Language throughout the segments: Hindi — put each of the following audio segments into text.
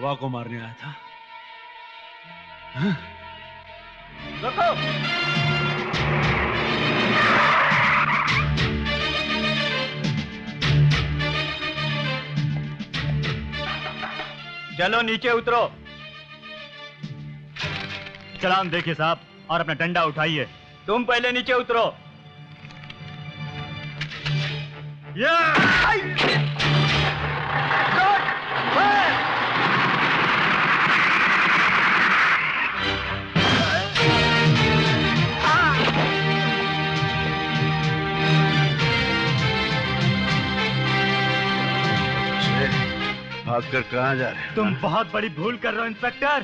हवा को मारने आया था। रुको! चलो नीचे उतरो। चलान देखिए साहब और अपना डंडा उठाइए। तुम पहले नीचे उतरो। भागकर कहाँ जा रहे हैं? तुम बहुत बड़ी भूल कर रहे हो इंस्पेक्टर।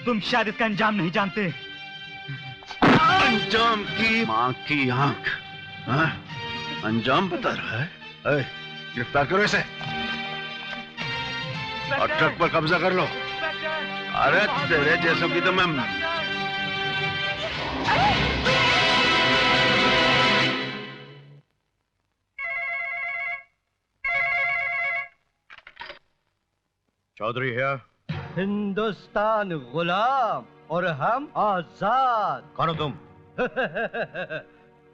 तुम शायद इसका अंजाम नहीं जानते। अंजाम की माँ की आंख। हाँ? अंजाम बता रहा है? गिरफ्तार करो इसे और ट्रक पर कब्जा कर लो। अरे तेरे जैसों की तो मैं चौधरी है। हिंदुस्तान गुलाम और हम आजाद। कौन हो तुम?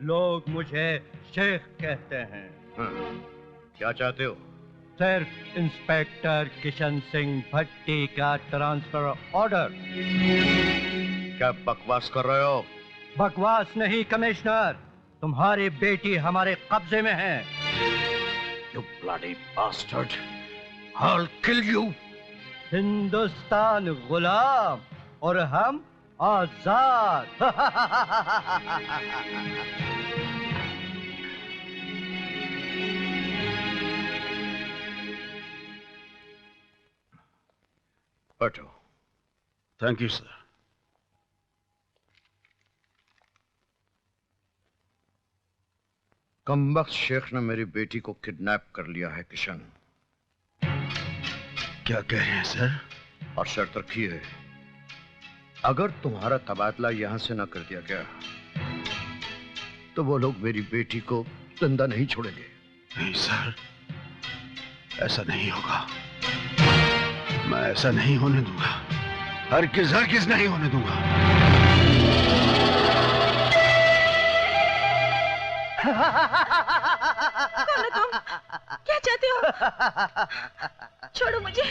लोग मुझे शेख कहते हैं। क्या चाहते हो? सिर्फ इंस्पेक्टर किशन सिंह भट्टी का ट्रांसफर ऑर्डर। क्या बकवास कर रहे हो? बकवास नहीं कमिश्नर, तुम्हारी बेटी हमारे कब्जे में है। You bloody bastard! I'll kill you! Hindustan गुलाम और हम आजाद। बैठो। Thank you sir. कमबख्त शेख ने मेरी बेटी को किडनैप कर लिया है किशन। क्या कह रहे हैं सर? और शर्त रखी है, अगर तुम्हारा तबादला यहां से न कर दिया गया तो वो लोग मेरी बेटी को जिंदा नहीं छोड़ेंगे। नहीं सर, ऐसा नहीं होगा। मैं ऐसा नहीं होने दूंगा। हरगिज़ नहीं होने दूंगा। कौन हो तुम? क्या चाहते हो? छोड़ो मुझे।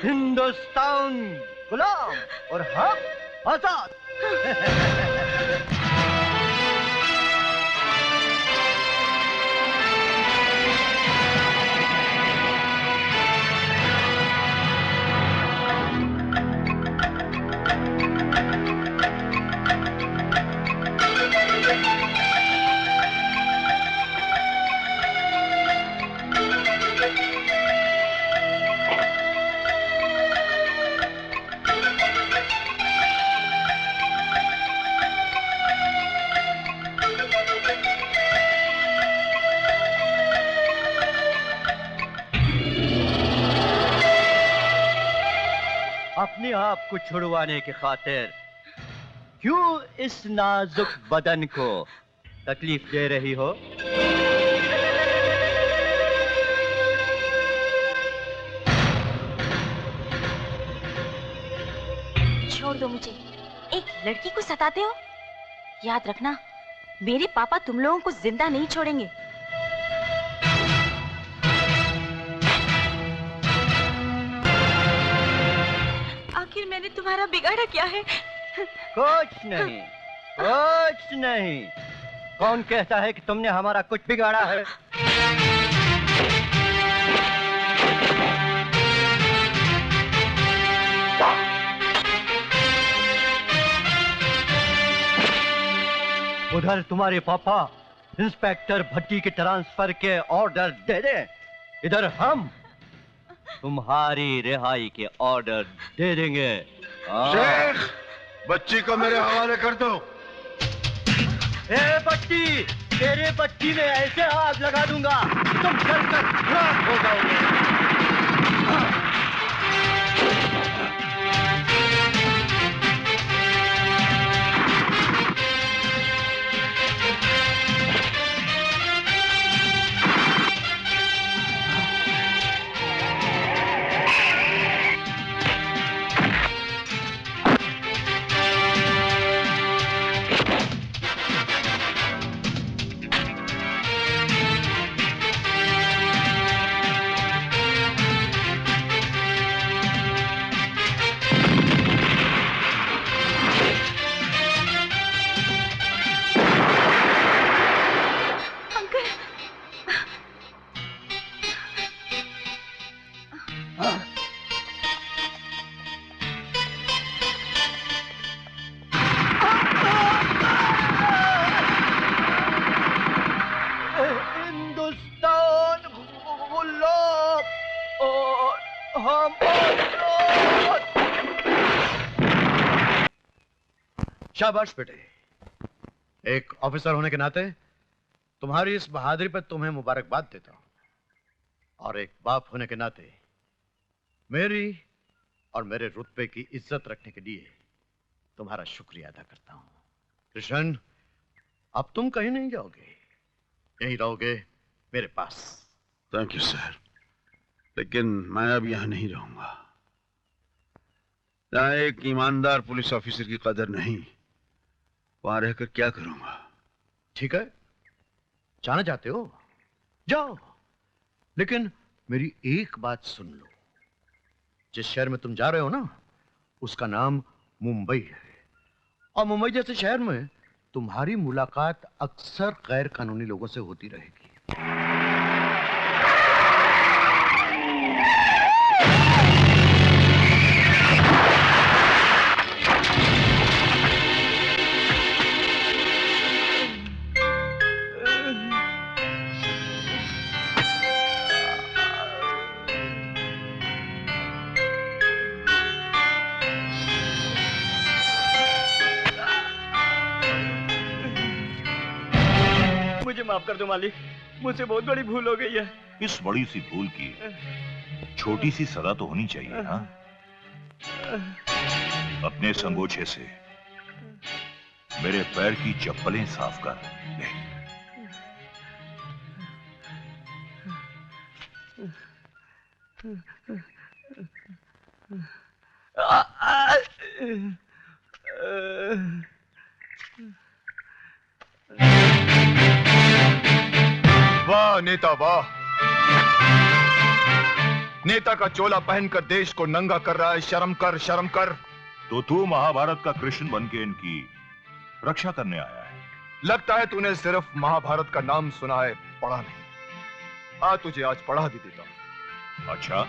हिंदुस्तान गुलाम और हम आजाद। अपने आप को छुड़वाने की खातिर क्यों इस नाजुक बदन को तकलीफ दे रही हो? छोड़ दो मुझे। एक लड़की को सताते हो? याद रखना, मेरे पापा तुम लोगों को जिंदा नहीं छोड़ेंगे। आखिर मैंने तुम्हारा बिगाड़ा क्या है? कुछ नहीं, कुछ नहीं। कौन कहता है कि तुमने हमारा कुछ बिगाड़ा है? उधर तुम्हारे पापा इंस्पेक्टर भट्टी के ट्रांसफर के ऑर्डर दे दे, इधर हम तुम्हारी रिहाई के ऑर्डर दे देंगे। शेख, बच्ची को मेरे हवाले कर दो। ए भट्टी, तेरे बच्ची में ऐसे आग लगा दूंगा तुम जलकर राख हो जाओगे। शाबाश बेटे, एक ऑफिसर होने के नाते तुम्हारी इस बहादुरी पर तुम्हें मुबारकबाद देता हूं, और एक बाप होने के नाते मेरी और मेरे रुतबे की इज्जत रखने के लिए तुम्हारा शुक्रिया अदा करता हूं। कृष्ण, अब तुम कहीं नहीं जाओगे, यहीं रहोगे मेरे पास। थैंक यू सर, लेकिन मैं अब यहां नहीं रहूंगा। यहाँ एक ईमानदार पुलिस ऑफिसर की कदर नहीं, वहां रहकर क्या करूंगा? ठीक है, जाना चाहते हो जाओ, लेकिन मेरी एक बात सुन लो। जिस शहर में तुम जा रहे हो ना, उसका नाम मुंबई है, और मुंबई जैसे शहर में तुम्हारी मुलाकात अक्सर गैर कानूनी लोगों से होती रहेगी। माफ कर दो मालिक, मुझसे बहुत बड़ी भूल हो गई है। इस बड़ी सी भूल की छोटी सी सजा तो होनी चाहिए ना। अपने संगोछे से मेरे पैर की चप्पलें साफ कर ले। वाह नेता वाह, नेता का चोला पहनकर देश को नंगा कर रहा है। शर्म कर, शर्म कर। तो तू महाभारत का कृष्ण बनके इनकी रक्षा करने आया है। लगता है तूने सिर्फ महाभारत का नाम सुना है, पढ़ा नहीं। तुझे आज पढ़ा भी देता हूं। अच्छा,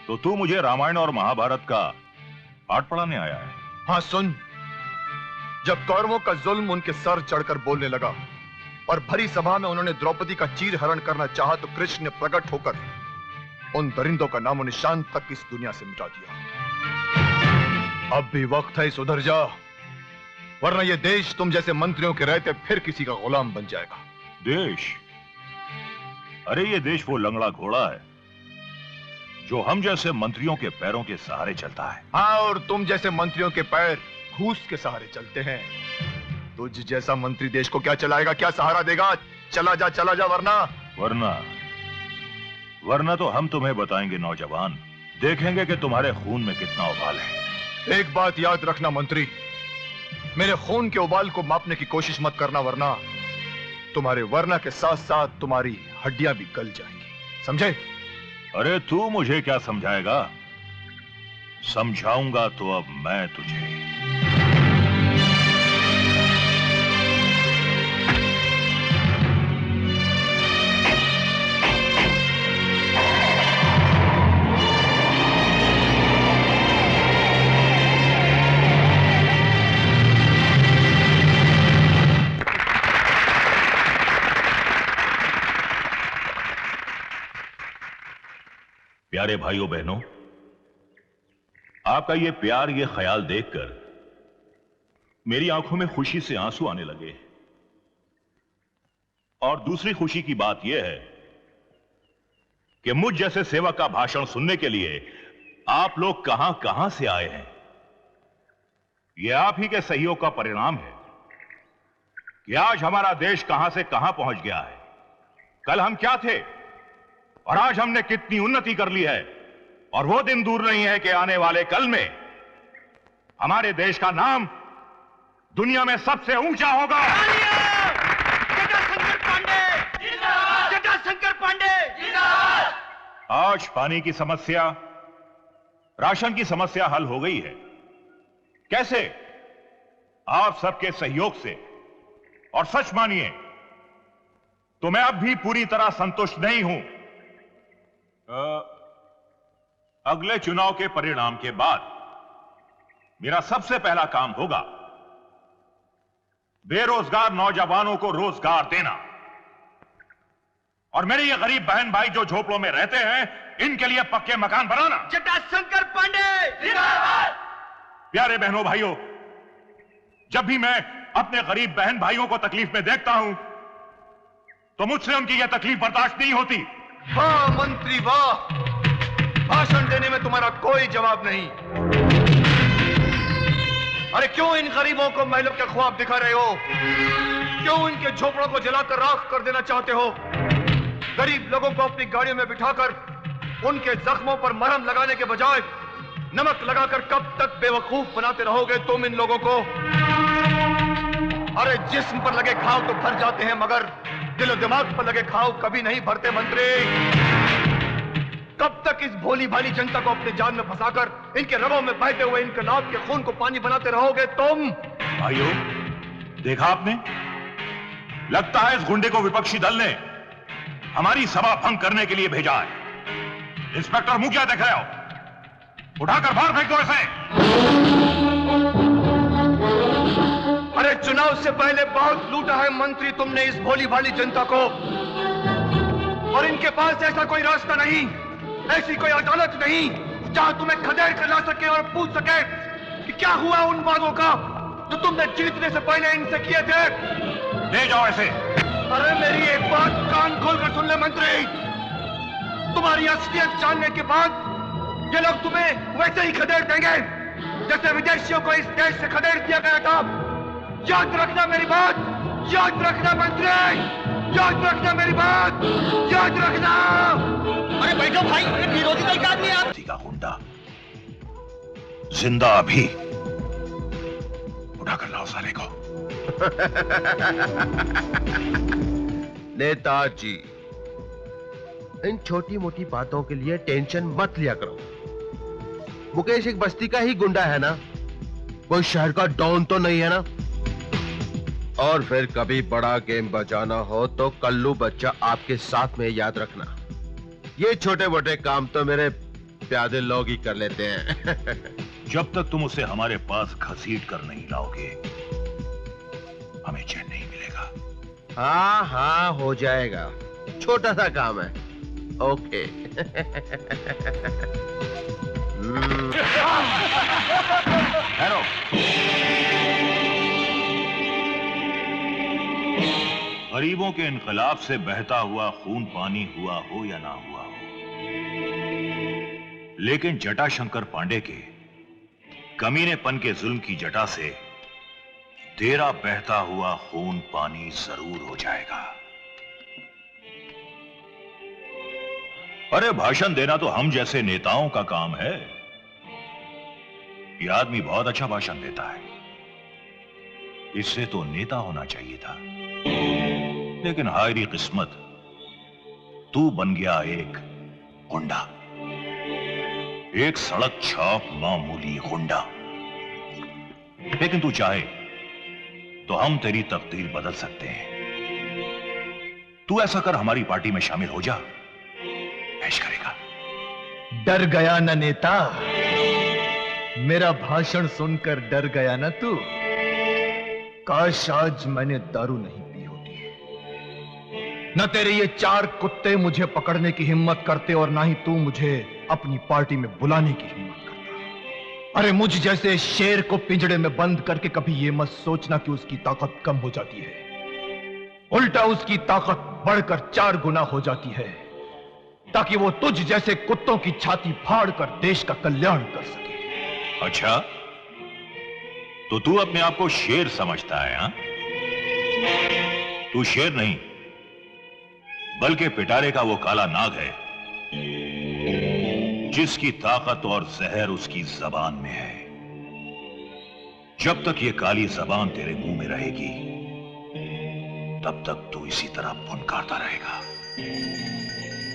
तो तू मुझे रामायण और महाभारत का पाठ पढ़ाने आया है? हाँ सुन, जब कौरवों का जुल्म उनके सर चढ़कर बोलने लगा और भरी सभा में उन्होंने द्रौपदी का चीर हरण करना चाहा, तो कृष्ण ने प्रकट होकर उन दरिंदों का नामो निशान तक इस दुनिया से मिटा दिया। अब भी वक्त है, सुधर जा, वरना यह देश तुम जैसे मंत्रियों के रहते फिर किसी का गुलाम बन जाएगा। देश? अरे ये देश वो लंगड़ा घोड़ा है जो हम जैसे मंत्रियों के पैरों के सहारे चलता है। हाँ, और तुम जैसे मंत्रियों के पैर घूस के सहारे चलते हैं। तुझ जैसा मंत्री देश को क्या चलाएगा, क्या सहारा देगा? चला जा, वरना तो हम तुम्हें बताएंगे नौजवान, देखेंगे कि तुम्हारे खून में कितना उबाल है। एक बात याद रखना मंत्री, मेरे खून के उबाल को मापने की कोशिश मत करना, वरना तुम्हारे वरना के साथ साथ तुम्हारी हड्डियां भी गल जाएंगी, समझे? अरे तू मुझे क्या समझाएगा? समझाऊंगा तो अब मैं तुझे। प्यारे भाइयों बहनों, आपका ये प्यार, ये ख्याल देखकर मेरी आंखों में खुशी से आंसू आने लगे। और दूसरी खुशी की बात यह है कि मुझ जैसे सेवक का भाषण सुनने के लिए आप लोग कहां कहां से आए हैं। यह आप ही के सहयोग का परिणाम है कि आज हमारा देश कहां से कहां पहुंच गया है। कल हम क्या थे और आज हमने कितनी उन्नति कर ली है, और वो दिन दूर नहीं है कि आने वाले कल में हमारे देश का नाम दुनिया में सबसे ऊंचा होगा। जटाशंकर पांडे आज पानी की समस्या, राशन की समस्या हल हो गई है। कैसे? आप सबके सहयोग से। और सच मानिए तो मैं अब भी पूरी तरह संतुष्ट नहीं हूं। अगले चुनाव के परिणाम के बाद मेरा सबसे पहला काम होगा बेरोजगार नौजवानों को रोजगार देना। और मेरे ये गरीब बहन भाई जो झोपड़ों में रहते हैं, इनके लिए पक्के मकान बनाना। जटाशंकर पांडे जिंदाबाद। प्यारे बहनों भाइयों, जब भी मैं अपने गरीब बहन भाइयों को तकलीफ में देखता हूं तो मुझसे उनकी यह तकलीफ बर्दाश्त नहीं होती। वाह मंत्री वाह, भाषण देने में तुम्हारा कोई जवाब नहीं। अरे क्यों इन गरीबों को महलों के ख्वाब दिखा रहे हो? क्यों इनके झोपड़ों को जलाकर राख कर देना चाहते हो? गरीब लोगों को अपनी गाड़ियों में बिठाकर उनके जख्मों पर मरहम लगाने के बजाय नमक लगाकर कब तक बेवकूफ बनाते रहोगे तुम इन लोगों को? अरे जिस्म पर लगे घाव तो भर जाते हैं, मगर दिल और दिमाग पर लगे घाव कभी नहीं भरते। मंत्री, कब तक इस भोली भाली जनता को अपने जाल में फंसाकर इनके रगों में बहते हुए इनकलाब के खून को पानी बनाते रहोगे तुम? भाइयों, देखा आपने, लगता है इस गुंडे को विपक्षी दल ने हमारी सभा भंग करने के लिए भेजा है। इंस्पेक्टर, मुंह क्या देख रहे हो? उठाकर बाहर फेंक दो इसे। अरे चुनाव से पहले बहुत लूटा है मंत्री तुमने इस भोली भाली जनता को, और इनके पास ऐसा कोई रास्ता नहीं, ऐसी कोई अदालत नहीं जहां तुम्हें खदेड़ कर ला सके और पूछ सके कि क्या हुआ उन वादों का जो तुमने जीतने से पहले इनसे किए थे। ले जाओ ऐसे। अरे मेरी एक बात कान खोलकर सुन ले मंत्री, तुम्हारी असलियत जानने के बाद ये लोग तुम्हें वैसे ही खदेड़ देंगे जैसे विदेशियों को इस देश से खदेड़ दिया गया था। याद रखना मेरी बात, याद रखना मंत्री, याद रखना मेरी बात, याद रखना। अरे बैठो भाई, विरोधी दल का आदमी है आप। का गुंडा जिंदा अभी उठाकर लाओ साले को। नेताजी, इन छोटी मोटी बातों के लिए टेंशन मत लिया करो। मुकेश एक बस्ती का ही गुंडा है ना, कोई शहर का डॉन तो नहीं है ना। और फिर कभी बड़ा गेम बजाना हो तो कल्लू बच्चा आपके साथ में, याद रखना। ये छोटे मोटे काम तो मेरे प्यादे लोग ही कर लेते हैं। जब तक तुम उसे हमारे पास घसीट कर नहीं लाओगे हमें चैन नहीं मिलेगा। हाँ हाँ, हो जाएगा, छोटा सा काम है। ओके। हेलो, गरीबों के इनकलाब से बहता हुआ खून पानी हुआ हो या ना हुआ हो, लेकिन जटाशंकर पांडे के कमीनेपन के जुल्म की जटा से तेरा बहता हुआ खून पानी जरूर हो जाएगा। अरे भाषण देना तो हम जैसे नेताओं का काम है। यह आदमी बहुत अच्छा भाषण देता है, इससे तो नेता होना चाहिए था। लेकिन हायरी किस्मत, तू बन गया एक गुंडा, एक सड़क छाप मामूली गुंडा। लेकिन तू चाहे तो हम तेरी तकदीर बदल सकते हैं। तू ऐसा कर, हमारी पार्टी में शामिल हो जा, ऐश करेगा। डर गया ना नेता, मेरा भाषण सुनकर डर गया ना तू? काश आज मैंने दारू नहीं पी होती, न तेरे ये चार कुत्ते मुझे पकड़ने की हिम्मत करते और ना ही तू मुझे अपनी पार्टी में बुलाने की हिम्मत करता। अरे मुझ जैसे शेर को पिंजड़े में बंद करके कभी ये मत सोचना कि उसकी ताकत कम हो जाती है। उल्टा उसकी ताकत बढ़कर 4 गुना हो जाती है, ताकि वो तुझ जैसे कुत्तों की छाती फाड़कर देश का कल्याण कर सके। अच्छा, तो तू अपने आप को शेर समझता है? हा? तू शेर नहीं, बल्कि पिटारे का वो काला नाग है जिसकी ताकत और जहर उसकी जबान में है। जब तक ये काली जबान तेरे मुंह में रहेगी तब तक तू इसी तरह फुनकारता रहेगा।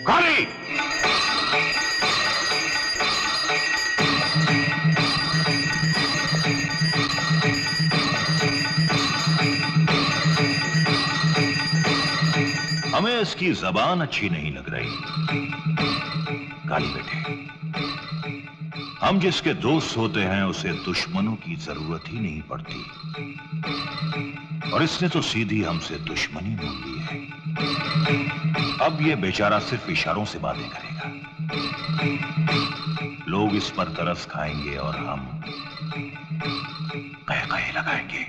काली! हमें इसकी जबान अच्छी नहीं लग रही। काली बेटे, हम जिसके दोस्त होते हैं उसे दुश्मनों की जरूरत ही नहीं पड़ती, और इसने तो सीधी हमसे दुश्मनी मोल ली है। अब ये बेचारा सिर्फ इशारों से बातें करेगा। लोग इस पर तरस खाएंगे और हम कह कहे लगाएंगे।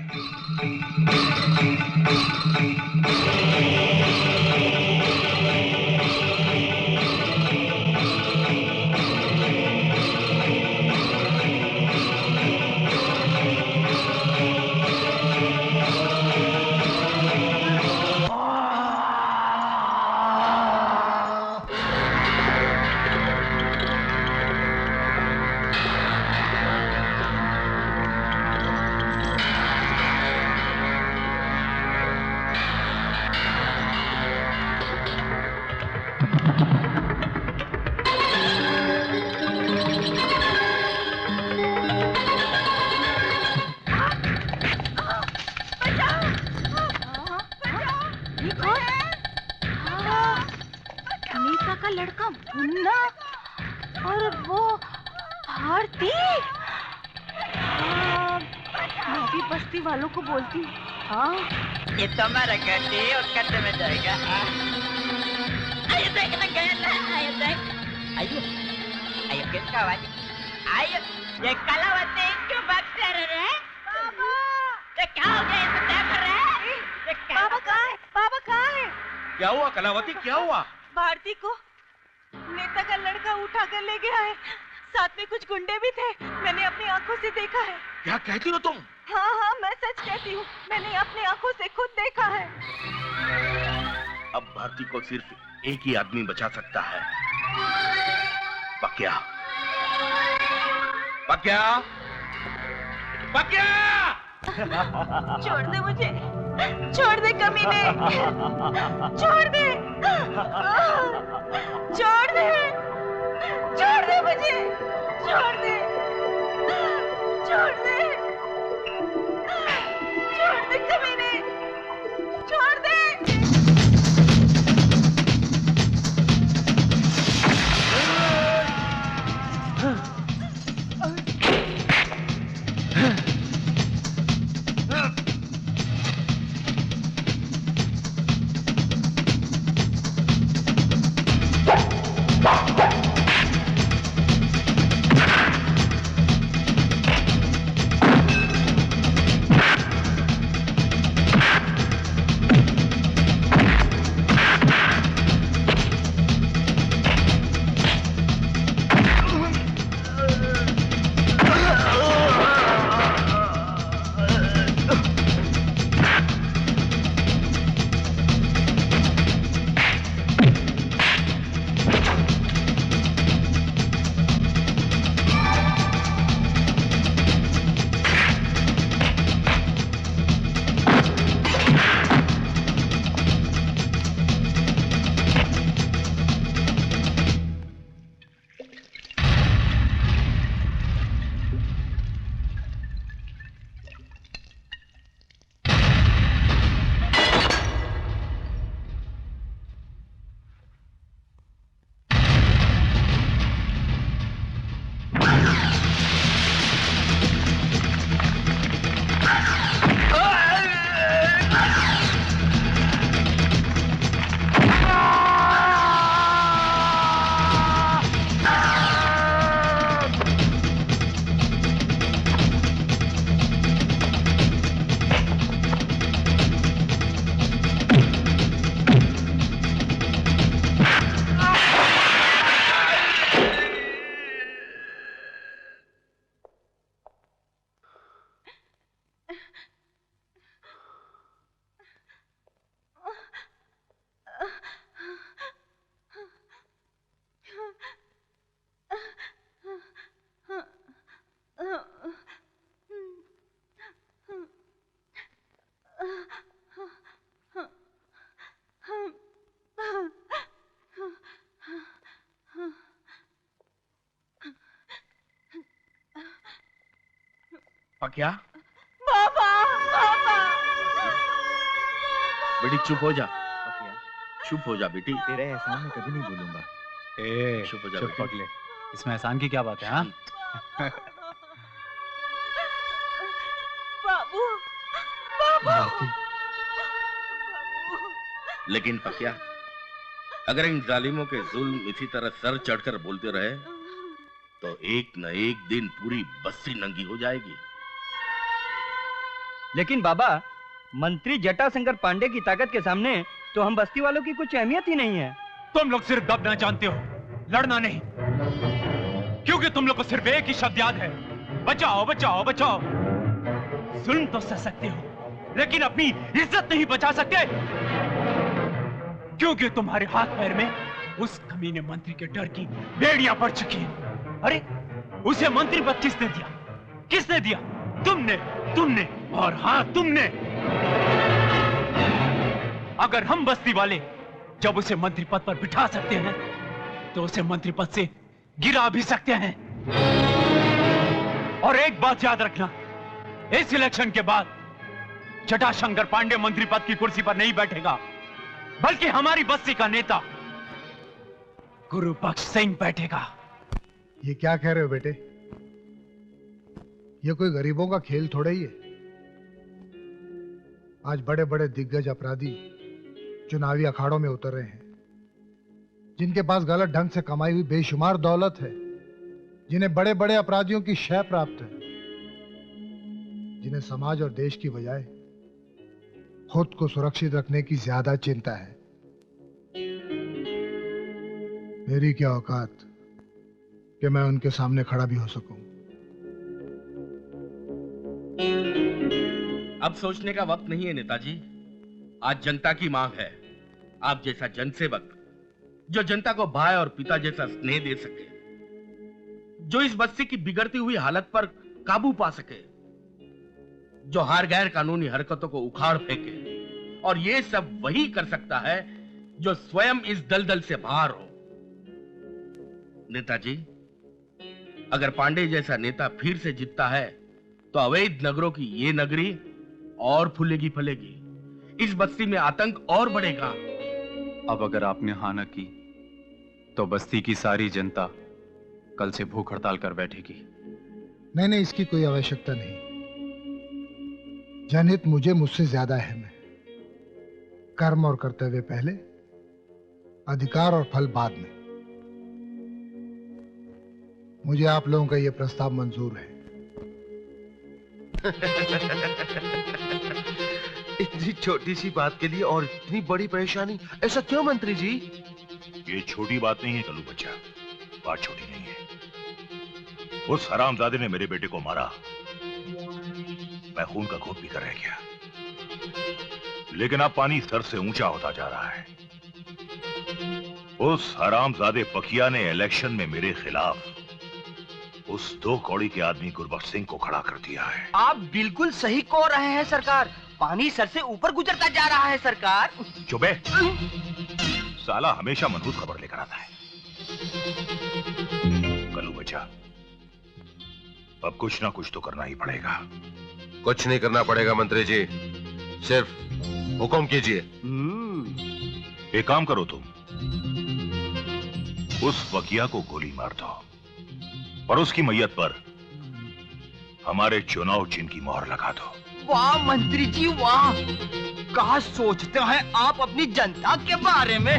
वालों को बोलती हूँ। हाँ ये तुम्हारा गड्ढे और कट्टे में जाएगा। आयो देख ना गया, आयो देख, आयो किसका आवाज? आयो ये कलावती क्यों भागते रहे? ये क्या हो गया? इसे देख रहे? पापा कहाँ है? पापा कहाँ है? क्या हुआ कलावती, क्या हुआ? भारती को नेता का लड़का उठा कर ले गया है। साथ में कुछ गुंडे भी थे। मैंने अपनी आंखों से देखा है। क्या कहती हो तुम? हाँ हाँ मैं सच कहती हूँ। मैंने अपनी आंखों से खुद देखा है। अब भारती को सिर्फ एक ही आदमी बचा सकता है, पक्या। पक्या, पक्या! छोड़ दे मुझे, छोड़ दे कमीने, छोड़ दे, छोड़ दे, छोड़ दे मुझे, छोड़ दे, छोड़ दे, छोड़ दे कमीने, छोड़ दे। पक्या, पापा, पापा। बेटी चुप हो जा। चुप हो जा बेटी। तेरे एहसान में कभी नहीं भूलूंगा। चुप हो जा चुप पगले, इसमें एहसान की क्या बात है? हाँ बाबू, बाबू। लेकिन पक्या, अगर इन जालिमों के जुल्म इसी तरह सर चढ़कर बोलते रहे तो एक न एक दिन पूरी बस्ती नंगी हो जाएगी। लेकिन बाबा, मंत्री जटाशंकर पांडे की ताकत के सामने तो हम बस्ती वालों की कुछ अहमियत ही नहीं है। तुम लोग सिर्फ दबना जानते हो, लड़ना नहीं। क्योंकि तुम लोग को सिर्फ एक ही शब्द याद है, बचाओ बचाओ बचाओ। जुल्म तो सह सकते हो, लेकिन अपनी इज्जत नहीं बचा सकते, क्योंकि तुम्हारे हाथ पैर में उस कमीने मंत्री के डर की बेड़ियां पड़ चुकी हैं। अरे उसे मंत्री पद किसने दिया? किसने दिया? तुमने, तुमने और हाँ तुमने। अगर हम बस्ती वाले जब उसे मंत्री पद पर बिठा सकते हैं तो उसे मंत्री पद से गिरा भी सकते हैं। और एक बात याद रखना, इस इलेक्शन के बाद जटाशंकर पांडे मंत्री पद की कुर्सी पर नहीं बैठेगा, बल्कि हमारी बस्ती का नेता गुरुबख्श सिंह बैठेगा। ये क्या कह रहे हो बेटे? ये कोई गरीबों का खेल थोड़ा ही है। आज बड़े बड़े दिग्गज अपराधी चुनावी अखाड़ों में उतर रहे हैं, जिनके पास गलत ढंग से कमाई हुई बेशुमार दौलत है, जिन्हें बड़े बड़े अपराधियों की शय प्राप्त है, जिन्हें समाज और देश की बजाय खुद को सुरक्षित रखने की ज्यादा चिंता है। मेरी क्या औकात कि मैं उनके सामने खड़ा भी हो सकूं। अब सोचने का वक्त नहीं है नेताजी। आज जनता की मांग है आप जैसा जनसेवक, जो जनता को भाई और पिता जैसा स्नेह दे सके, जो इस बस्ती की बिगड़ती हुई हालत पर काबू पा सके, जो हर गैर कानूनी हरकतों को उखाड़ फेंके। और ये सब वही कर सकता है जो स्वयं इस दलदल से बाहर हो। नेताजी, अगर पांडे जैसा नेता फिर से जीतता है तो अवैध नगरों की ये नगरी और फूलेगी फलेगी, इस बस्ती में आतंक और बढ़ेगा। अब अगर आपने हाँ न की तो बस्ती की सारी जनता कल से भूख हड़ताल कर बैठेगी। नहीं नहीं, इसकी कोई आवश्यकता नहीं। जनहित मुझसे ज्यादा अहम है। कर्म और कर्तव्य पहले, अधिकार और फल बाद में। मुझे आप लोगों का यह प्रस्ताव मंजूर है। इतनी छोटी सी बात के लिए और इतनी बड़ी परेशानी, ऐसा क्यों मंत्री जी? ये छोटी बात नहीं है कल्लू बच्चा, बात छोटी नहीं है। उस हरामजादे ने मेरे बेटे को मारा, मैं खून का घूंट पीकर रह गया। लेकिन अब पानी सर से ऊंचा होता जा रहा है। उस हरामजादे पकिया ने इलेक्शन में मेरे खिलाफ उस 2 कौड़ी के आदमी गुरबख्श सिंह को खड़ा कर दिया है। आप बिल्कुल सही कह रहे हैं सरकार, पानी सर से ऊपर गुजरता जा रहा है सरकार। चुपे, साला हमेशा मनहूस खबर लेकर आता है। कल्लू बच्चा, अब कुछ ना कुछ तो करना ही पड़ेगा। कुछ नहीं करना पड़ेगा मंत्री जी, सिर्फ हुक्म कीजिए। एक काम करो, तुम उस वकिया को गोली मार दो और उसकी मैयत पर हमारे चुनाव चिन्ह की मोहर लगा दो। वाह मंत्री जी वाह, क्या सोचते हैं आप अपनी जनता के बारे में।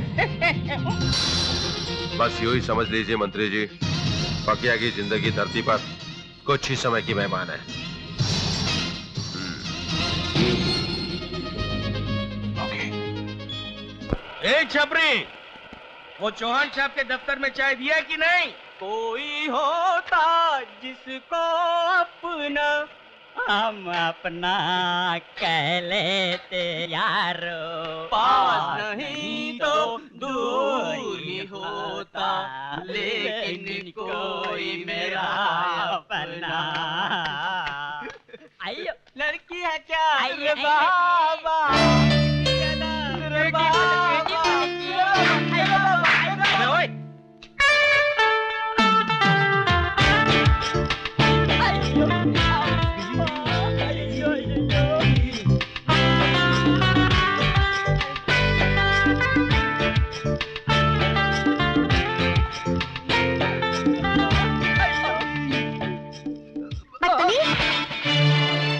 बस यूं ही समझ लीजिए मंत्री जी, पकिया की जिंदगी धरती पर कुछ ही समय की मेहमान है। छपरी, वो चौहान साहब के दफ्तर में चाय दिया कि नहीं? कोई होता जिसको अपना हम अपना कह लेते यारो, पास नहीं तो दूर ही होता, लेकिन कोई मेरा अपना। आइयो, लड़की है क्या? अरे बाबा,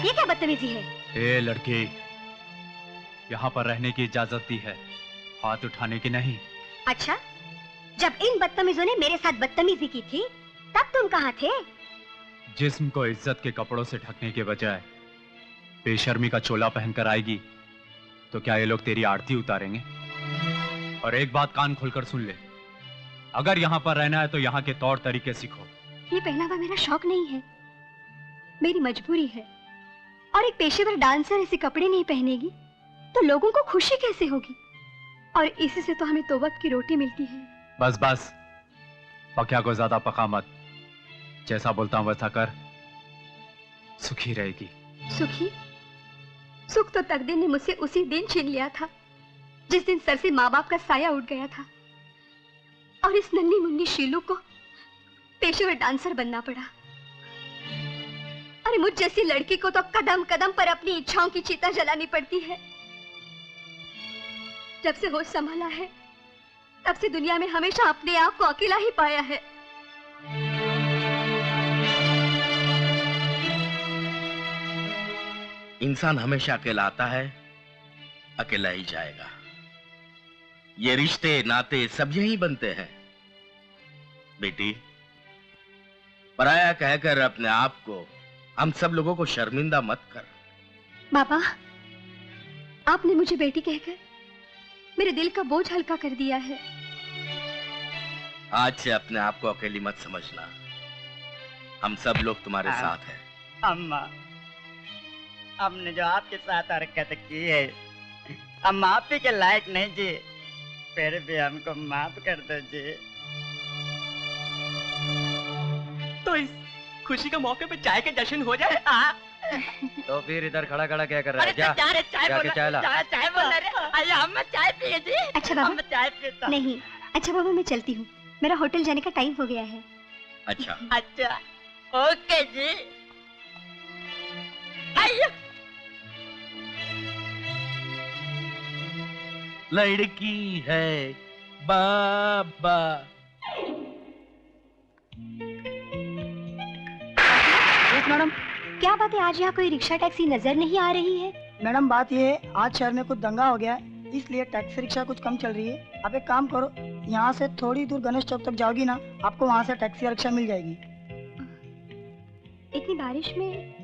ये क्या बदतमीजी है? ए लड़के, यहाँ पर रहने की इजाजत दी है, हाथ उठाने की नहीं। अच्छा, जब इन बदतमीजों ने मेरे साथ बदतमीजी की थी तब तुम कहाँ थे? जिस्म को इज्जत के कपड़ों से ढकने के बजाय बेशर्मी का चोला पहनकर आएगी तो क्या ये लोग तेरी आरती उतारेंगे? और एक बात कान खोलकर सुन ले, अगर यहाँ पर रहना है तो यहाँ के तौर तरीके सीखो। ये पहनावा मेरा शौक नहीं है, मेरी मजबूरी है। और एक पेशेवर डांसर ऐसे कपड़े नहीं पहनेगी तो लोगों को खुशी कैसे होगी? और इसी से तो हमें दो वक्त की रोटी मिलती है। बस बस, पकिया को ज्यादा पका मत। जैसा बोलता हूं वैसा कर, सुखी रहेगी। सुखी? सुख तो तकदीर ने मुझसे उसी दिन छीन लिया था जिस दिन सर से माँ बाप का साया उठ गया था और इस नन्ही मुन्नी शीलू को पेशेवर डांसर बनना पड़ा। अरे मुझ जैसी लड़की को तो कदम कदम पर अपनी इच्छाओं की चिता जलानी पड़ती है। जब से होश संभाला है तब से दुनिया में हमेशा अपने आप को अकेला ही पाया है। इंसान हमेशा अकेला आता है, अकेला ही जाएगा। ये रिश्ते नाते सब यही बनते हैं। बेटी, पराया कहकर अपने आप को, हम सब लोगों को शर्मिंदा मत कर। बाबा, आपने मुझे बेटी कहकर मेरे दिल का बोझ हल्का कर दिया है। आज से अपने आप को अकेली मत समझना, हम सब लोग तुम्हारे साथ हैं। अम्मा, हमने जो आपके साथ हरकत की है हम माफी के लायक नहीं जी, फिर भी हमको माफ कर दो जी। तो इस खुशी के मौके पे चाय के जश्न हो जाए। तो फिर इधर खड़ा खड़ा क्या कर रहा है? जा चाय बोल रहे। आइए हम चाय पिए जी। अच्छा बाबा, हम चाय पीता नहीं। अच्छा बाबा, मैं चलती हूँ, मेरा होटल जाने का टाइम हो गया है। अच्छा अच्छा, ओके जी। आइए। लड़की है बाबा। मैडम, क्या बात है, आज यहाँ कोई रिक्शा टैक्सी नजर नहीं आ रही है? मैडम बात ये है, आज शहर में कुछ दंगा हो गया है, इसलिए टैक्सी रिक्शा कुछ कम चल रही है। आप एक काम करो, यहाँ से थोड़ी दूर गणेश चौक तक जाओगी ना, आपको वहाँ से टैक्सी रिक्शा मिल जाएगी। इतनी बारिश में?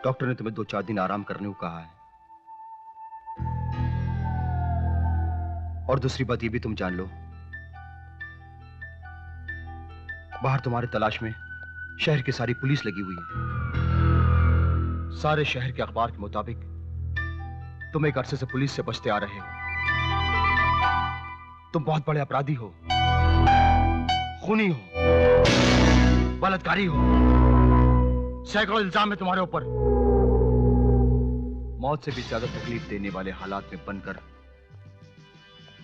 डॉक्टर ने तुम्हें 2-4 दिन आराम करने को कहा है। और दूसरी बात ये भी तुम जान लो, बाहर तुम्हारे तलाश में शहर की सारी पुलिस लगी हुई है। सारे शहर के अखबार के मुताबिक तुम एक अरसे से पुलिस से बचते आ रहे हो। तुम बहुत बड़े अपराधी हो, खूनी हो, बलात्कारी हो। सैकड़ों इल्जाम है तुम्हारे ऊपर। मौत से भी ज्यादा तकलीफ देने वाले हालात में बनकर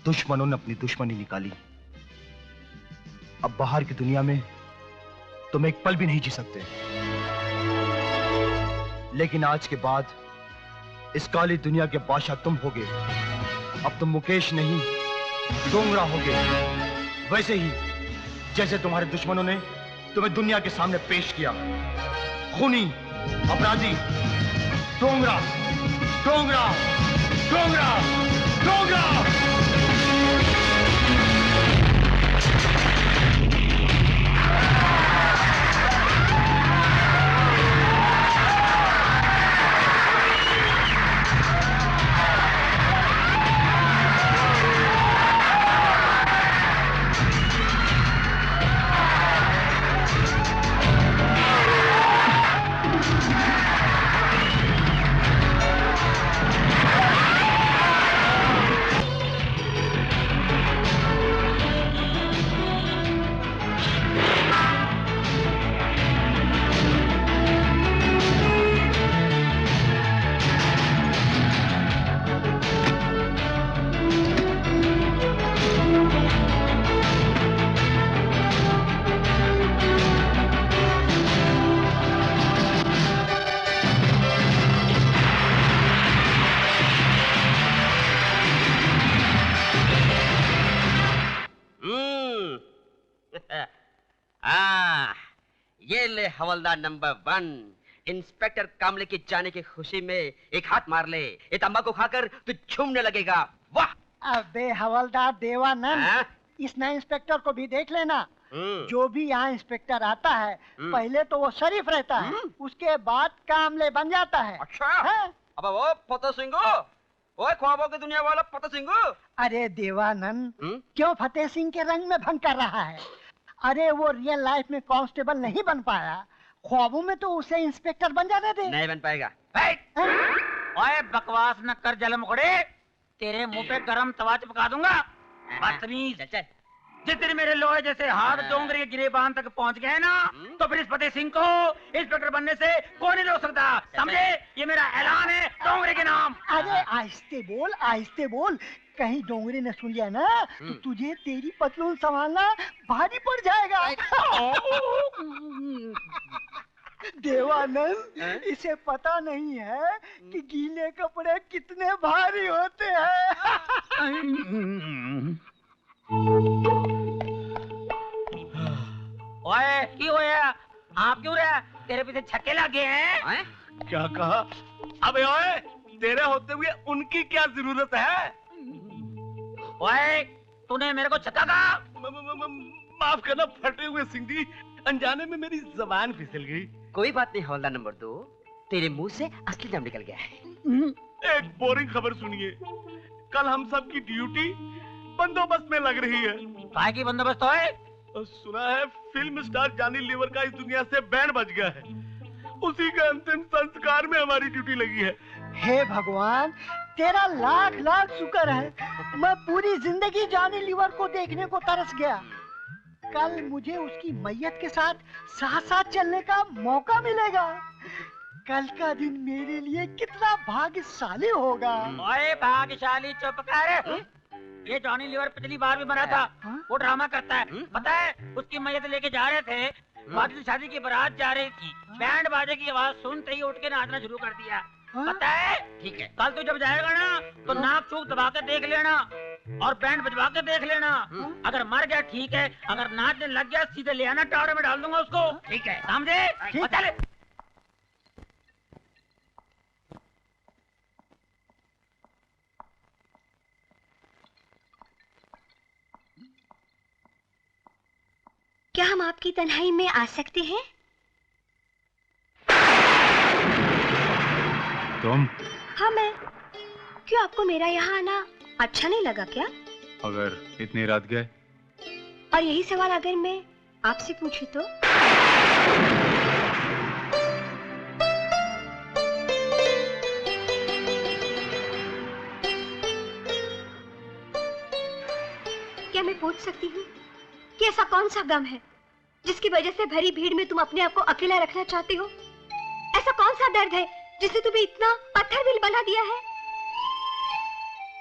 दुश्मनों ने अपनी दुश्मनी निकाली। अब बाहर की दुनिया में तुम एक पल भी नहीं जी सकते। लेकिन आज के बाद इस काली दुनिया के बादशाह तुम होगे। अब तुम मुकेश नहीं, डोंगरा होगे। वैसे ही जैसे तुम्हारे दुश्मनों ने तुम्हें दुनिया के सामने पेश किया। खूनी, अपराधी, डोंगरा, डोंगरा, डोंगरा, डोंगरा। ये ले हवलदार नंबर 1। इंस्पेक्टर कामले के जाने की खुशी में एक हाथ मार ले, ये तंबाकू खाकर तू झूमने लगेगा। वाह! अबे हवलदार देवानंद, इस नए इंस्पेक्टर को भी देख लेना। जो भी यहाँ इंस्पेक्टर आता है पहले तो वो शरीफ रहता है, उसके बाद कामले बन जाता है। अच्छा? अब वो फतेह सिंह, वो ख्वाबों की दुनिया वाला फतेह सिंह। अरे देवानंद, क्यों फतेह सिंह के रंग में भंग कर रहा है? अरे वो रियल लाइफ में कांस्टेबल नहीं बन पाया, ख्वाबों में तो उसे इंस्पेक्टर बन जाने दे। नहीं बन पाएगा। ओए बकवास न कर जल मुखड़े, तेरे मुंह पे गरम तवा चिपका दूंगा। बदतमीज। जिस दिन मेरे लोहे जैसे हाथ डोंगरे के गिरेबान तक पहुंच गए ना, तो फिर इस फतेह सिंह को इंस्पेक्टर बनने से कोई नहीं रोक सकता, समझे? ये मेरा ऐलान है डोंगरे के नाम। अरे आहिस्ते बोल, आहिस्ते बोल, कहीं डोंगरे ने सुन लिया ना तो तुझे तेरी पतलून संभालना भारी पड़ जाएगा। देवानंद, इसे पता नहीं है कि गीले कपड़े कितने भारी होते हैं। ओए की होया? आप क्यों रहा? तेरे पीछे छक्के लगे हैं? क्या कहा? अबे ओए, तेरे होते हुए उनकी क्या जरूरत है? ओए, तूने मेरे को छक्का कहा? माफ करना फटे हुए सिंह जी, अनजाने में मेरी जबान फिसल गई। कोई बात नहीं हवलदार नंबर 2, तेरे मुंह से असली नाम निकल गया है। एक बोरिंग खबर सुनिए, कल हम सब की ड्यूटी बंदोबस्त में लग रही है। काय की बंदोबस्त है? सुना है फिल्म स्टार जॉनी लीवर का इस दुनिया से बैंड बज गया है, उसी के अंतिम संस्कार में हमारी ड्यूटी लगी है। हे भगवान, तेरा लाख लाख शुक्र है, मैं पूरी जिंदगी जॉनी लीवर को देखने को तरस गया। कल मुझे उसकी मैयत के साथ साथ साथ चलने का मौका मिलेगा। कल का दिन मेरे लिए कितना भाग्यशाली होगा। ओए भाग्यशाली चुप कर। ये जॉनी लीवर पिछली बार भी मरा था, वो ड्रामा करता है, पता है? उसकी मैयत लेके जा रहे थे, बाकी तो शादी की बारात जा रही थी, बैंड बाजे की आवाज सुनते ही उठ के नाचना शुरू कर दिया, पता है? ठीक है, कल तू जब जाएगा ना तो नाक चूक दबा के देख लेना और बैंड बजवा के देख लेना। अगर मर गया ठीक है, अगर नाचने लग गया सीधे ले आना, टावरे में डाल दूंगा उसको। ठीक है, समझे? चल। क्या हम आपकी तन्हाई में आ सकते हैं? तुम? हाँ मैं। क्यों, आपको मेरा यहाँ आना अच्छा नहीं लगा क्या? अगर इतनी रात गए? और यही सवाल अगर मैं आपसे पूछूं तो? क्या मैं पूछ सकती हूँ कि ऐसा कौन सा गम है जिसकी वजह से भरी भीड़ में तुम अपने आप को अकेला रखना चाहते हो? ऐसा कौन सा दर्द है जिसने तुम्हें इतना पत्थर दिल बना दिया है?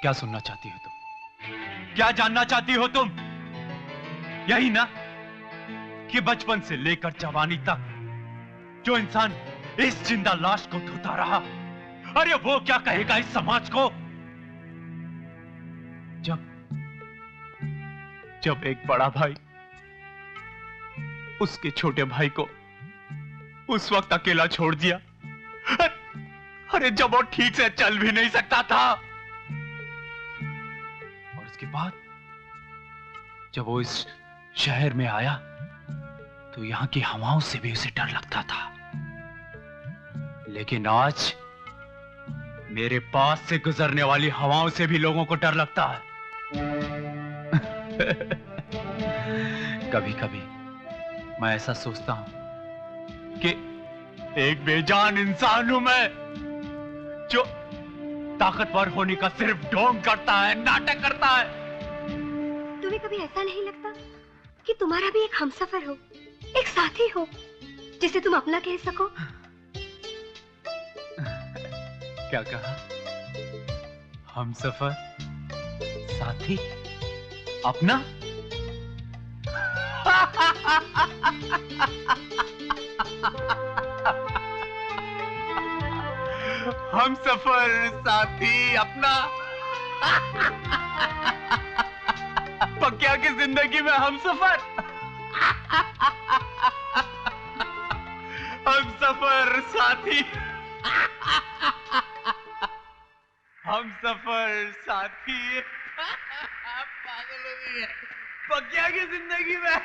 क्या सुनना चाहती हो तुम? क्या जानना चाहती हो तुम? यही ना कि बचपन से लेकर जवानी तक जो इंसान इस जिंदा लाश को धोता रहा, अरे वो क्या कहेगा इस समाज को जब एक बड़ा भाई उसके छोटे भाई को उस वक्त अकेला छोड़ दिया, अरे जब वो ठीक से चल भी नहीं सकता था, और उसके बाद जब वो इस शहर में आया तो यहां की हवाओं से भी उसे डर लगता था, लेकिन आज मेरे पास से गुजरने वाली हवाओं से भी लोगों को डर लगता है। कभी कभी मैं ऐसा सोचता हूं कि एक बेजान इंसान हूं मैं, जो ताकतवर होने का सिर्फ ढोंग करता है, नाटक करता है। तुम्हें कभी ऐसा नहीं लगता कि तुम्हारा भी एक हमसफर हो, एक साथी हो जिसे तुम अपना कह सको? क्या कहा? हमसफर, साथी, अपना? हमसफर, साथी, अपना? पक्या की जिंदगी में हमसफर? हम सफर साथी, हम सफर साथी। पागल हो गई है पकिया की जिंदगी में।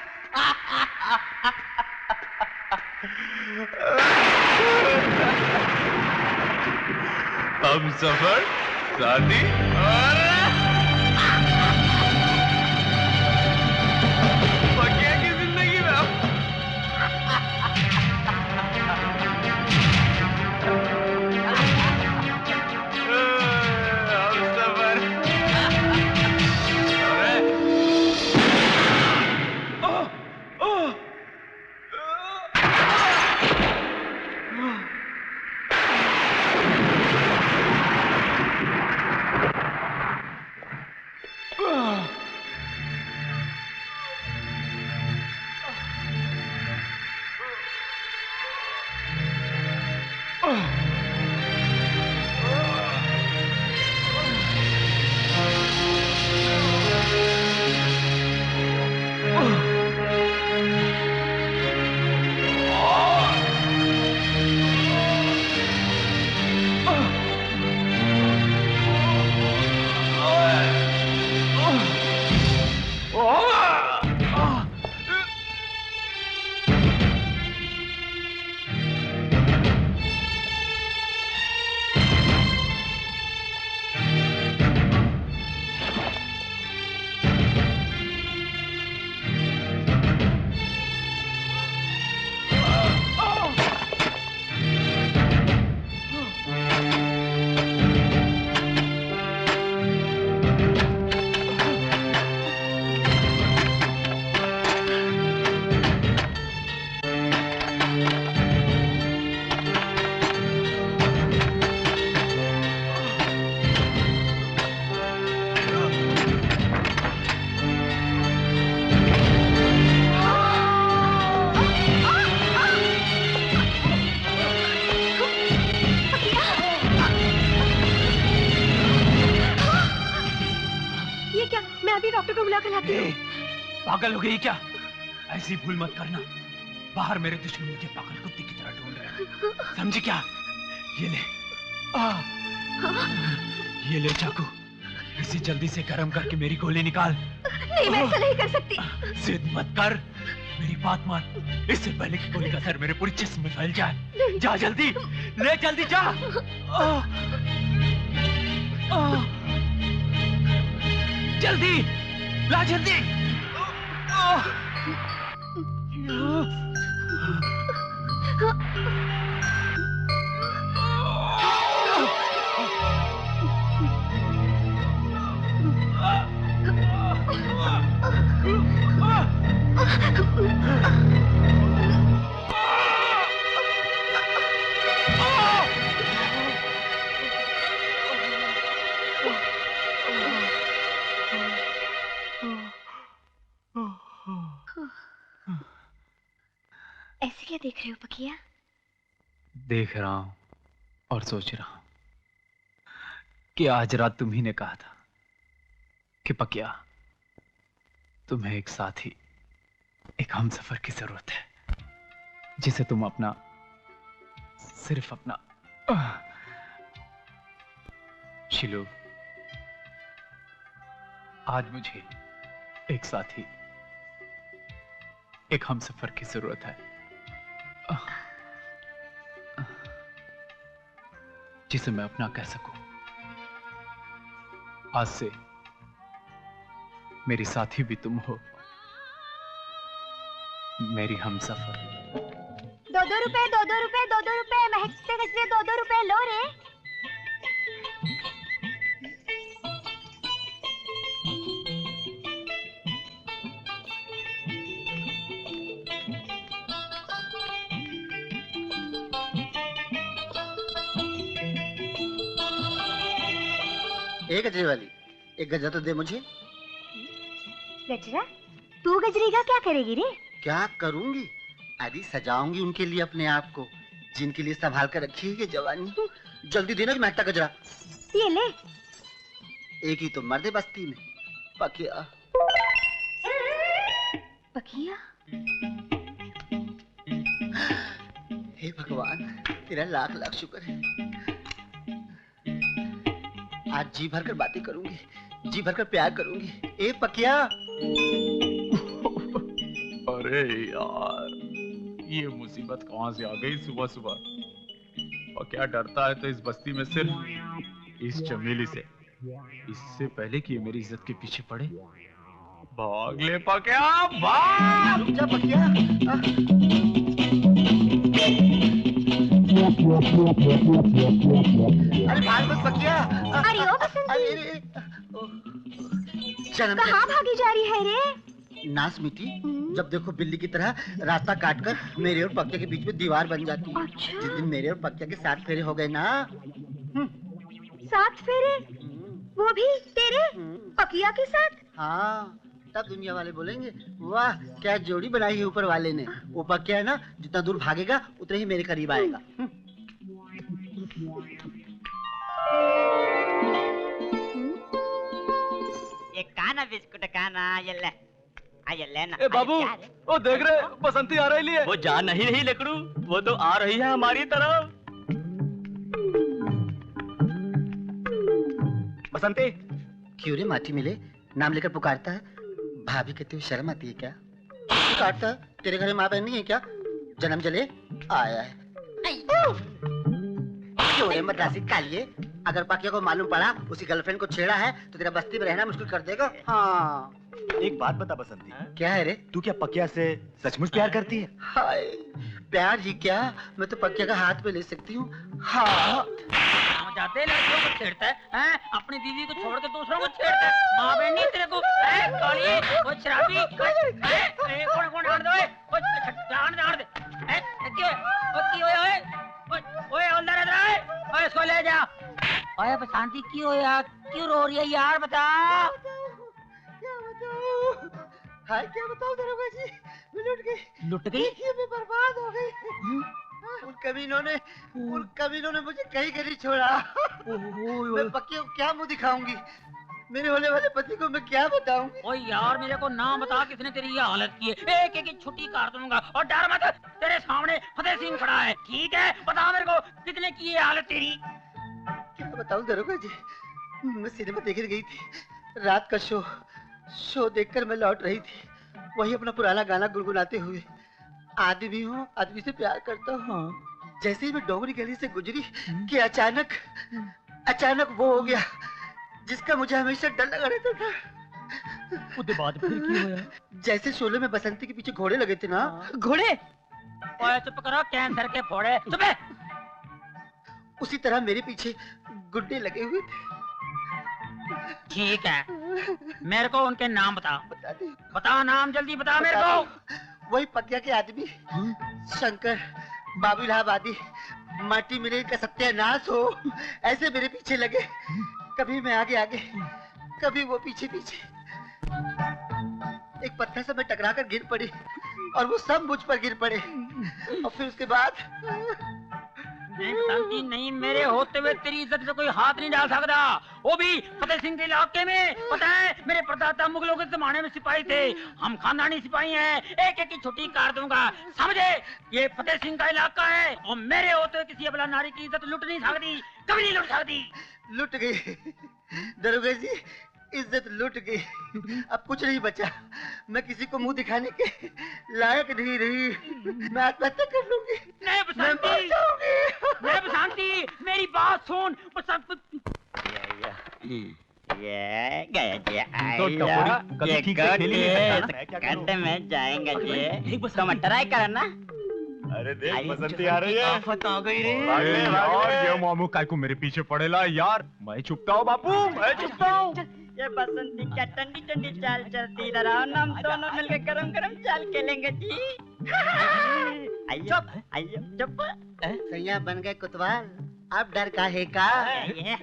हम सफर साथी और पकिया की जिंदगी में। हम सफर पागल हो गई क्या? ऐसी भूल मत करना। बाहर मेरे दुश्मन मुझे पागल कुत्ते की तरह ढूंढ रहे हैं, समझी क्या? ये ले ये ले चाकू, इसे जल्दी से गर्म करके मेरी गोली निकाल। नहीं, मैं ऐसा नहीं कर सकती। जिद मत कर, मेरी बात मान। इससे पहले कि गोली का असर मेरे पूरे जिस्म में फैल जाए, जा जल्दी, ले जल्दी जा। जल्दी ला, जल्दी। ऐसे क्या देख रहे हो पकिया? देख रहा हूं और सोच रहा हूं कि आज रात तुम्ही ने कहा था कि पकिया, तुम्हें एक साथी, एक हमसफर की जरूरत है, जिसे तुम अपना, सिर्फ अपना। शिलू, आज मुझे एक साथी, एक हमसफर की जरूरत है, जिसे मैं अपना कह सकूं। आज से मेरी साथी भी तुम हो, मेरी हमसफर। 2-2 रुपए, 2-2 रुपए, 2-2 रुपए, महकते गजरे 2-2 रुपए लो रे। एक गजरे वाली, एक गजरा तो दे मुझे। गजरा? तू गजरी का क्या करेगी रे? क्या करूंगी? अरे सजाऊंगी उनके लिए अपने आप को, जिनके लिए संभाल कर रखी है ये जवानी। जल्दी देना कि महकता गजरा। ये ले। एक ही तो मर्द है बस्ती में, पकिया। पकिया? हे भगवान, तेरा लाख लाख शुक्र है। आज जी भरकर बातें करूंगी, जी भरकर प्यार करूंगी। ए पकिया। अरे यार, ये मुसीबत कहां से आ गई सुबह सुबह। और क्या डरता है तो इस बस्ती में सिर्फ इस चमेली से। इससे पहले कि ये मेरी इज्जत के पीछे पड़े, भाग ले पकिया, भाग। रुक जा पकिया। अरे भाग मत पकिया। अरे ओ बसंती, कहाँ भागी जा रही है रे? नास मिट्टी, जब देखो बिल्ली की तरह रास्ता काटकर मेरे और पक्के के बीच में दीवार बन जाती है। अच्छा। जिस दिन मेरे और पक्के के 7 फेरे हो गए ना। 7 फेरे? वो भी तेरे पकिया के साथ? हाँ, तब दुनिया वाले बोलेंगे वाह क्या जोड़ी बनाई है ऊपर वाले ने। वो पक्या है ना, जितना दूर भागेगा उतने ही मेरे करीब आएगा। ये काना बिस्कुट काना, ये ले। ये ले ना। ए बाबू, वो देख रहे बसंती आ रही है। वो जा नहीं रही लेकड़ू, वो तो आ रही है हमारी तरफ। बसंती। क्यों रे माटी मिले, नाम लेकर पुकारता है? भाभी कहते हुए शर्म आती है क्या? पुकारता है, तेरे घर में माँ बहन नहीं है क्या? जन्म जले आया है। क्यों रे मद्रासी कालिए, अगर पकिया को मालूम पड़ा उसकी गर्लफ्रेंड को छेड़ा है तो तेरा बस्ती में रहना मुश्किल कर देगा। हाँ। एक बात बता बसंती। क्या है रे? तू क्या पकिया से सचमुच प्यार करती है? हाय, प्यार ही क्या, मैं तो पकिया का हाथ पे ले सकती हूँ। हाँ। जाते लड़कियों को छेड़ता है, अपनी बीवी को छोड़ के दूसरों को छेड़ता है। माँ बहन नहीं तेरे को, काली, वो शराबी, कौन डांट दो, डांट दे, ओए हवलदार इधर आए, ओए इसको ले जा। ओए बसंती क्यों यार, क्यों रो रही है यार, बता। हाय क्या बताऊं दरोगा जी, मैं लुट गई। लुट गई? मैं बर्बाद हो गई। उन कमीनों ने मुझे कहीं नहीं छोड़ा। मैं पक्के को क्या मुंह दिखाऊंगी, मेरे होने वाले पति को मैं क्या बताऊं? ओए यार मेरे को नाम बता, किसने तेरी ये हालत की है? एक एक छुट्टी काट दूंगा। और डर मत, तेरे सामने फतेह सिंह खड़ा है, ठीक है? बता मेरे को किसने की ये हालत तेरी। क्या बताऊं दरोगा जी, मैं सिनेमा देखने गई थी, रात का शो देखकर मैं लौट रही थी, वही अपना पुराना गाना गुनगुनाते हुए। आदमी हूँ, आदमी से प्यार करता हूँ। जैसे ही मैं डोंगरी गली से गुजरी कि अचानक वो हो गया जिसका मुझे हमेशा डर लगा रहता था। उसके बाद फिर क्या हुआ? जैसे शोले में बसंती के पीछे घोड़े लगे थे ना। घोड़े? ओए चुप करो, कैंसर के फोड़े, चुप है। उसी तरह मेरे पीछे गुड्डे लगे हुए थे। ठीक है, मेरे को उनके नाम बता। बता नाम, जल्दी बता मेरे को। वही पकिया के आदमी, शंकर, बाबू इलाहाबादी, माटी मिले का सत्यानाश हो, ऐसे मेरे पीछे लगे। कभी मैं आगे आगे, कभी वो पीछे पीछे। एक पत्थर से मैं टकरा कर गिर पड़ी और वो सब मुझ पर गिर पड़े। और फिर उसके बाद बसंती नहीं, मेरे होते हुए तेरी इज्जत पे कोई हाथ नहीं डाल सकता, वो भी फतेह सिंह के इलाके में। पता है मेरे परदादा मुगलों के जमाने में सिपाही थे, हम खानदानी सिपाही हैं। एक एक की छुट्टी काट दूंगा, समझे? ये फतेह सिंह का इलाका है और मेरे होते हुए किसी अबला नारी की इज्जत लुट नहीं सकती, कभी नहीं लुट सकती। लुट गई दरोगा जी, इज्जत लुट गई, अब कुछ नहीं बचा। मैं किसी को मुंह दिखाने के लायक नहीं रही, मैं आत्महत्या कर लूंगी। नहीं बसंती, मेरी बात सुन। ये गया जी, तो टपोरी कभी ठीक से खेल ही नहीं सकता ना। कट में जाएंगे जी, तुम ट्राई करना। अरे देख बसंती आ रही है। आफत आ गई रे यार, ये मामू काय को मेरे पीछे पड़ेला यार। मैं चुपता हूँ बापू, मैं चुपता हूँ। ये बसंती क्या ठंडी ठंडी चाल चलती, इधर आओ ना, हम दोनों मिलकर गरम गरम चाल खेलेंगे जी। आइयो आइयो चुप। सैया बन गए कुतवाल, अब डर का है का?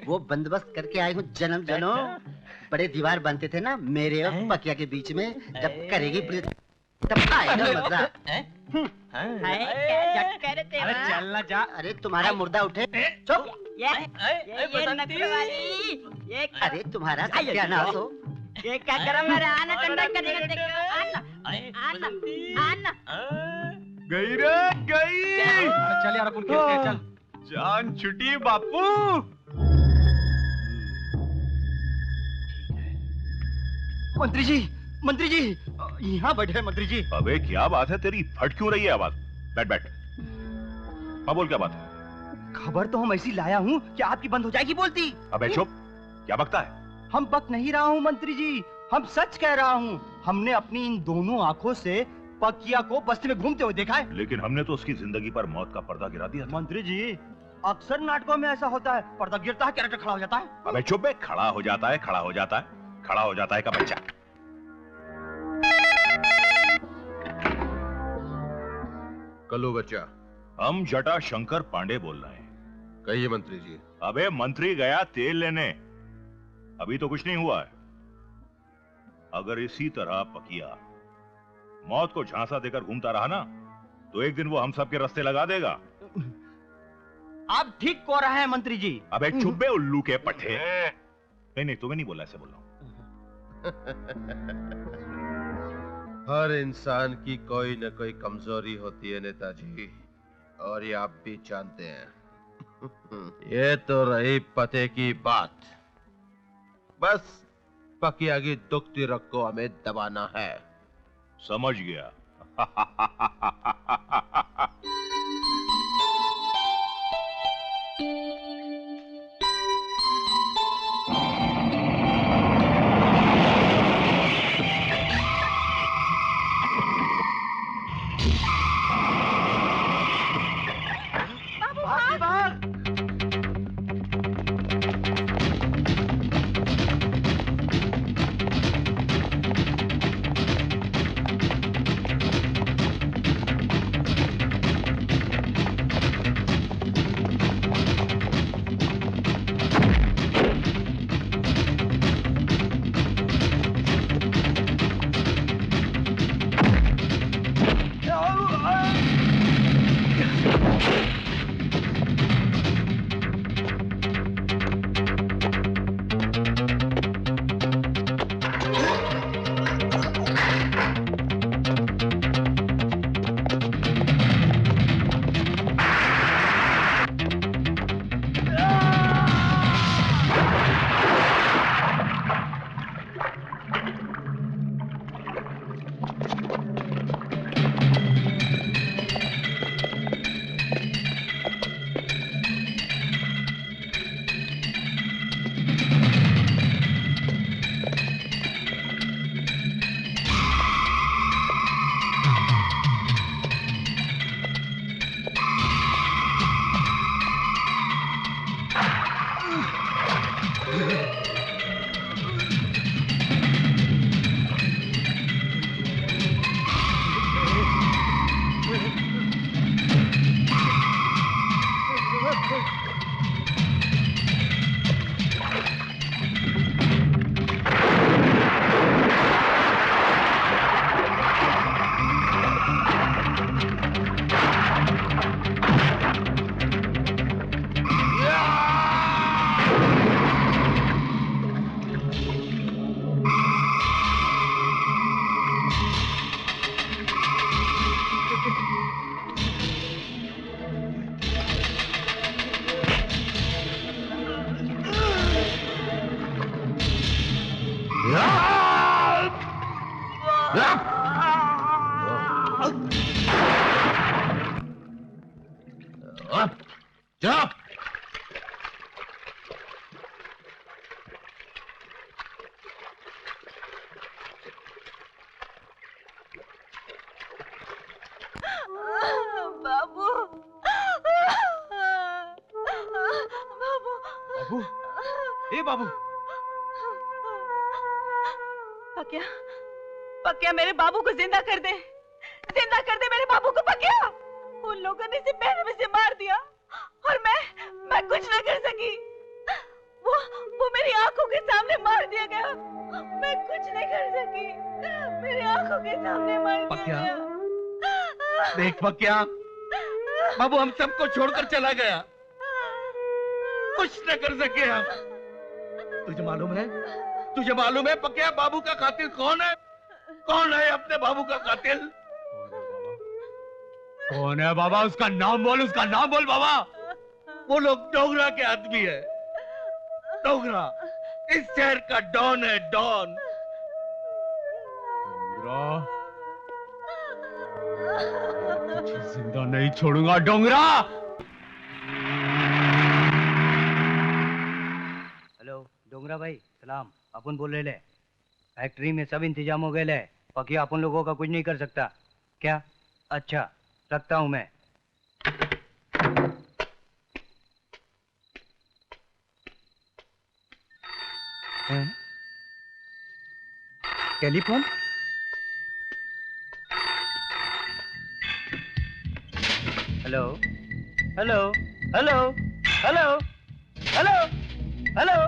वो बंदोबस्त करके आए हूँ जन्म जन्म। बड़े दीवार बनते थे ना मेरे और पकिया के बीच में, जब करेगी पुलिस तब आएगा मजा। अरे चलना जा। अरे तुम्हारा मुर्दा उठे। चुप। ये नकलवाली, ये अरे तुम्हारा सत्यानाश हो। ये क्या गरम है, आना ठंडा करेगा। गई रे गई। चल यार अपन खेलते हैं, चल। जान छुटी बापू। मंत्री जी, मंत्री जी, यहाँ बैठे मंत्री जी। अबे क्या बात है तेरी, फट क्यों रही है आवाज? बैठ बैठ। हाँ बोल, क्या बात है? खबर तो हम ऐसी लाया हूँ कि आपकी बंद हो जाएगी बोलती। अबे चुप, क्या बकता है? हम बक नहीं रहा हूँ मंत्री जी, हम सच कह रहा हूँ। हमने अपनी इन दोनों आंखों से पकिया को बस्ती में घूमते हुए देखा है। लेकिन हमने तो उसकी जिंदगी पर मौत का पर्दा गिरा दिया था। मंत्री जी, अक्सर नाटकों में ऐसा होता है, पर्दा गिरता है, कैरेक्टर खड़ा हो जाता है। अबे चुप बे, खड़ा हो जाता है, खड़ा हो जाता है, खड़ा हो जाता है का बच्चा। कल्लू बच्चा। हम जटा शंकर पांडे बोल रहे हैं। कहिए मंत्री जी। अबे मंत्री गया तेल लेने, अभी तो कुछ नहीं हुआ है। अगर इसी तरह पकिया मौत को झांसा देकर घूमता रहा ना, तो एक दिन वो हम सब के रास्ते लगा देगा। आप ठीक कह रहे हैं मंत्री जी। अबे चुप बे उल्लू के पट्टे। नहीं तुम्हें नहीं बोला, ऐसे बोल रहा हूं। हर इंसान की कोई न कोई कमजोरी होती है नेताजी, और ये आप भी जानते हैं। ये तो रही पते की बात, बस पकिया की दुखती रग को हमें दबाना है। समझ गया। बाबू बाबू, ए बाबू। पकिया, पकिया मेरे बाबू को जिंदा कर दे, जिंदा कर दे मेरे बाबू को पकिया। उन लोगों ने इसे पैर में से मार दिया और मैं कुछ न कर सकी। वो मेरी आंखों के सामने मार दिया गया, मैं कुछ नहीं कर सकी। मेरी आंखों के सामने मार दिया गया। देख पकिया, बाबू हम सबको छोड़कर चला गया, कुछ न कर सके हम। तुझे मालूम है पकिया बाबू का कातिल कौन है? कौन है अपने बाबू का कातिल? कौन है बाबा? उसका नाम बोल, उसका नाम बोल बाबा। वो लोग डोगरा के आदमी है। डोगरा इस शहर का डॉन है, डॉन। जिंदा नहीं छोड़ूंगा डोंगरा। हेलो डोंगरा भाई, सलाम। अपन बोल रहे फैक्ट्री में सब इंतजाम हो गए ले, बाकी अपन लोगों का कुछ नहीं कर सकता क्या? अच्छा रखता हूं मैं। Telephone? Hello hello hello hello hello hello.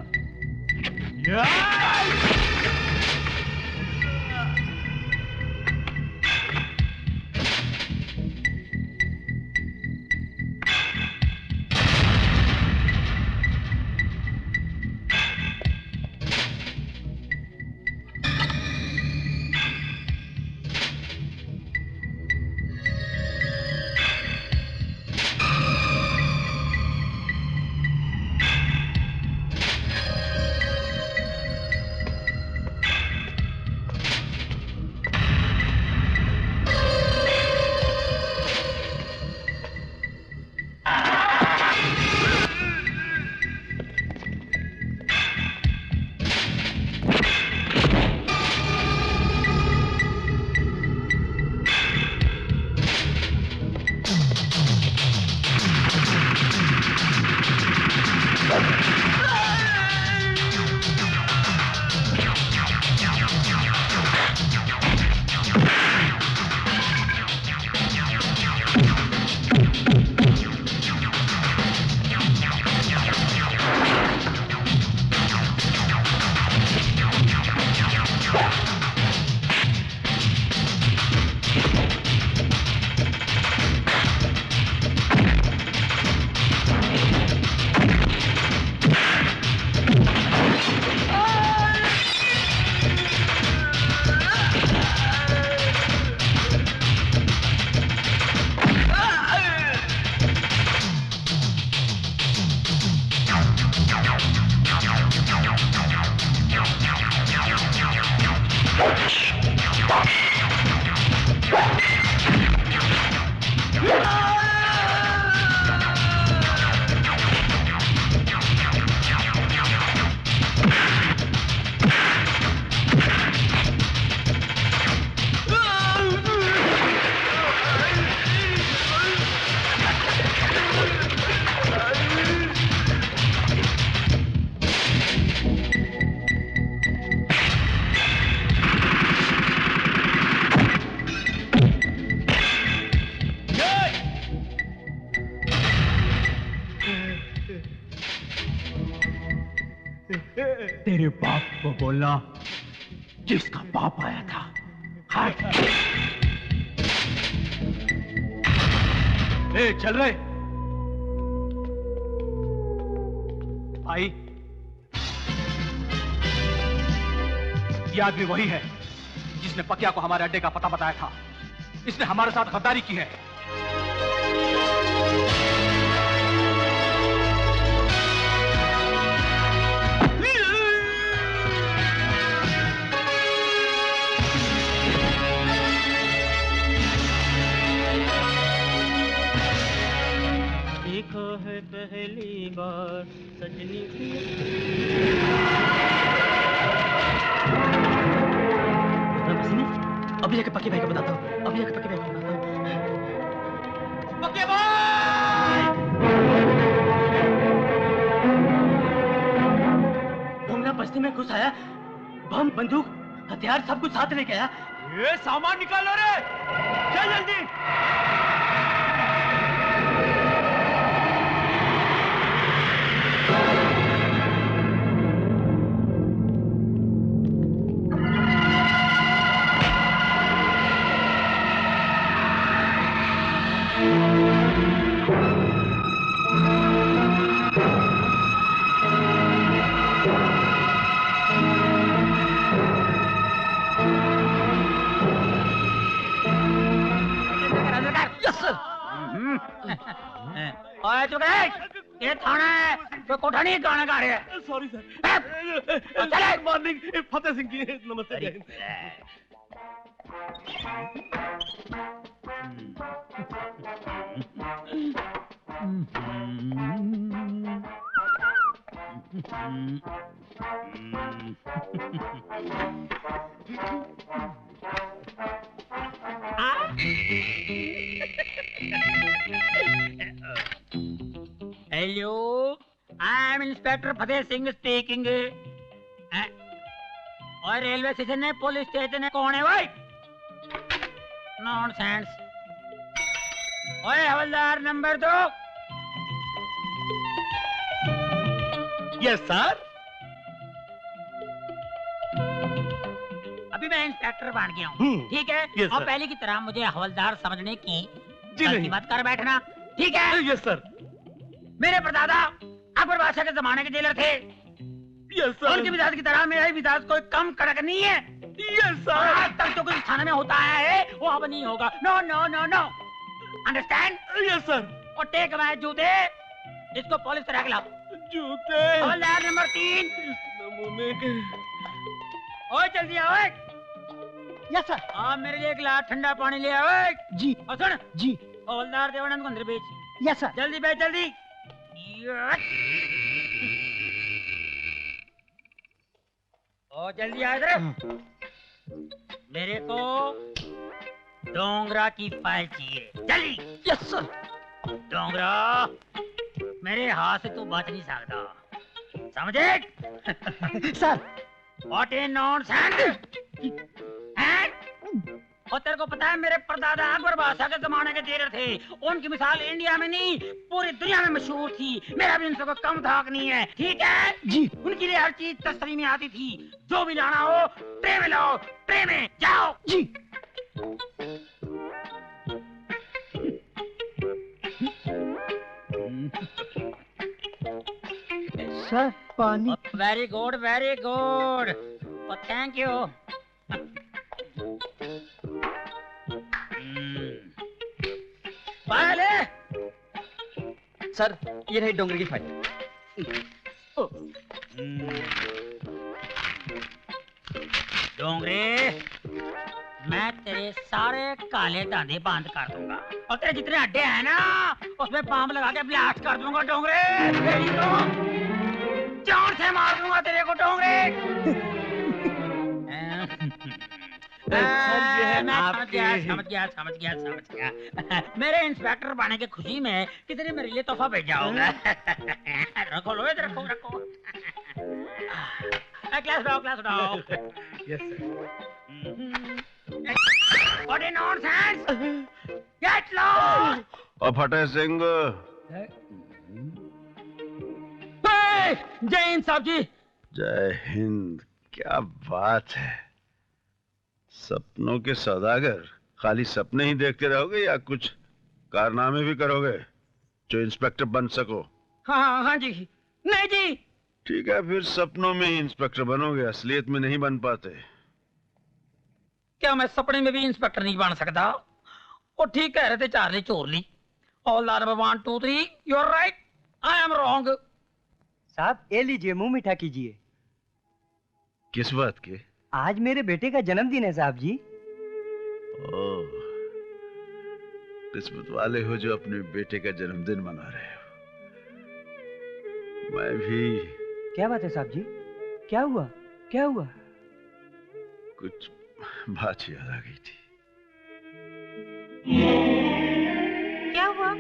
तेरे बाप को बोलना जिसका बाप आया था। हट। ए, चल रहे भाई। ये आदमी वही है जिसने पकिया को हमारे अड्डे का पता बताया था। इसने हमारे साथ गद्दारी की है। देखो है पहली बार सजनी की। अभी जाके पक्के भाई को बताता हूँ। अभी जाके पक्के भाई को बताता हूँ। पक्के भाई! डोंगरा बस्ती में घुस आया, बम बंदूक हथियार सब कुछ साथ लेके आया। ये सामान निकालो रे, चल जल्दी। ओए चुप रह, ये थाना है, तो कोठा नहीं गाना गा रहे हैं। Sorry sir. चले। मॉर्निंग फतेह सिंह जी, नमस्ते। जय Hind. Hello, I am inspector Fateh Singh speaking. और रेलवे स्टेशन है, पुलिस स्टेशन है, कौन है भाई? नॉनसेंस। ओए हवलदार नंबर 2। Yes sir. अभी मैं इंस्पेक्टर बन गया हूँ, ठीक है? Yes, और sir. पहले की तरह मुझे हवलदार समझने की जी गलती नहीं। मत कर बैठना, ठीक है? Yes sir. मेरे परदादा अकबर बादशाह के जमाने के जेलर थे। Yes sir. उनके मिजाज की तरह मेरा मिजाज कोई कम कड़क नहीं है। Yes sir. आज तक जो कुछ थाने में होता है वो अब नहीं होगा। No no no no, understand? Yes sir. और टेक माय जूते, इसको पॉलिश करा के लाओ। जूते। हवलदार नंबर 3। नमूने के। ओए जल्दी आओ। Yes sir. आप मेरे लिए एक गिलास ठंडा पानी ले आओ। जी। और सुन जी। हवलदार देवानंद को अंदर भेज। Yes sir. जल्दी भेज जल्दी। ओ जल्दी आ इधर। मेरे को डोंगरा की फाइल चाहिए, जल्दी। Yes sir. डोंगरा, मेरे हाथ से तू बच नहीं सकता, समझे? सर। What A nonsense. और तेरे को पता है मेरे परदादा अकबर बादशाह के जमाने के जेलर थे। उनकी मिसाल इंडिया में नहीं पूरी दुनिया में मशहूर थी। मेरा भी उनसे कोई कम धाक नहीं है, ठीक है जी? उनके लिए हर चीज तस्वीर में आती थी। जो भी लाना हो ट्रे में लाओ, ट्रे में जाओ। जी। सर पानी। Very good very good, thank you. File है सर, ये रही डोंगरे की फाइल। डोंगरे, मैं तेरे सारे काले दांधे बंद कर दूंगा और तेरे जितने अड्डे हैं ना उसमें बम लगा के ब्लास्ट कर दूंगा। डोंगरे तेरी तो जान से मार दूंगा तेरे को। डोंगरे मैं समझ गया। मेरे इंस्पेक्टर बने की खुशी में कितने मेरे लिए तोहफा भेजा होगा। रखो लो इधर, रखो। क्लास उठाओ। Yes sir. What a nonsense! Get lost! और फतेह सिंह, जय हिंद साहब जी। जय हिंद। क्या बात है, सपनों के सौदागर। खाली सपने ही देखते रहोगे या कुछ कारनामे भी करोगे जो इंस्पेक्टर बन सको? हाँ जी। नहीं जी। ठीक है, फिर सपनों में ही इंस्पेक्टर बनोगे, असलियत में नहीं बन पाते। क्या मैं सपने में भी इंस्पेक्टर नहीं बन सकता? वो ठीक कह रहे थे चार्ली चोरली। हवलदार number 1 2 3, you are right, I am wrong. साहब ये लीजिए, मुंह मीठा कीजिए। किस बात के? आज मेरे बेटे का जन्मदिन है साहब जी। ओह, किस्मत वाले हो जो अपने बेटे का जन्मदिन मना रहे हो। मैं भी। क्या बात है साहब जी? क्या हुआ? क्या हुआ? कुछ बात याद आ गई थी। क्या हुआ?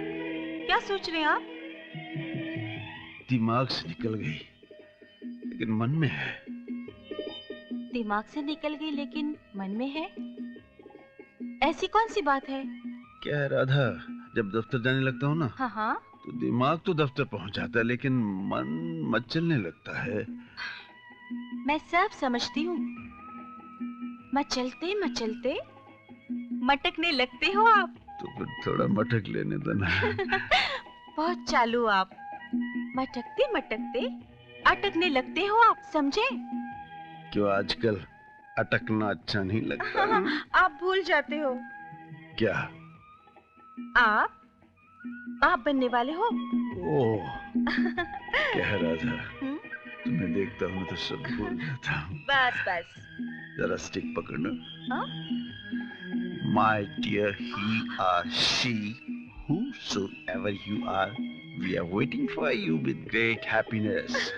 क्या सोच रहे हैं आप? दिमाग से निकल गई लेकिन मन में है। दिमाग से निकल गई लेकिन मन में है? ऐसी कौन सी बात है? क्या है राधा, जब दफ्तर जाने लगता हूँ ना, हाँ तो दिमाग तो दफ्तर पहुंच जाता है लेकिन मन मचलने लगता है। मैं सब समझती हूँ। मचलते मचलते मटकने लगते हो आप। तो फिर थोड़ा मटक लेने देना। बहुत चालू आप। मटकते मटकते अटकने लगते हो आप, समझे? क्यों आजकल अटकना अच्छा नहीं लगता? आप भूल जाते हो। क्या? आप बाप बनने वाले हो? ओह, कह रहा था तुम्हें देखता हूँ तो सब भूल जाता हूँ। बस बस। जरा स्टिक पकड़ना। हाँ? My dear, he or she, whosoever you are, we are waiting for you with great happiness.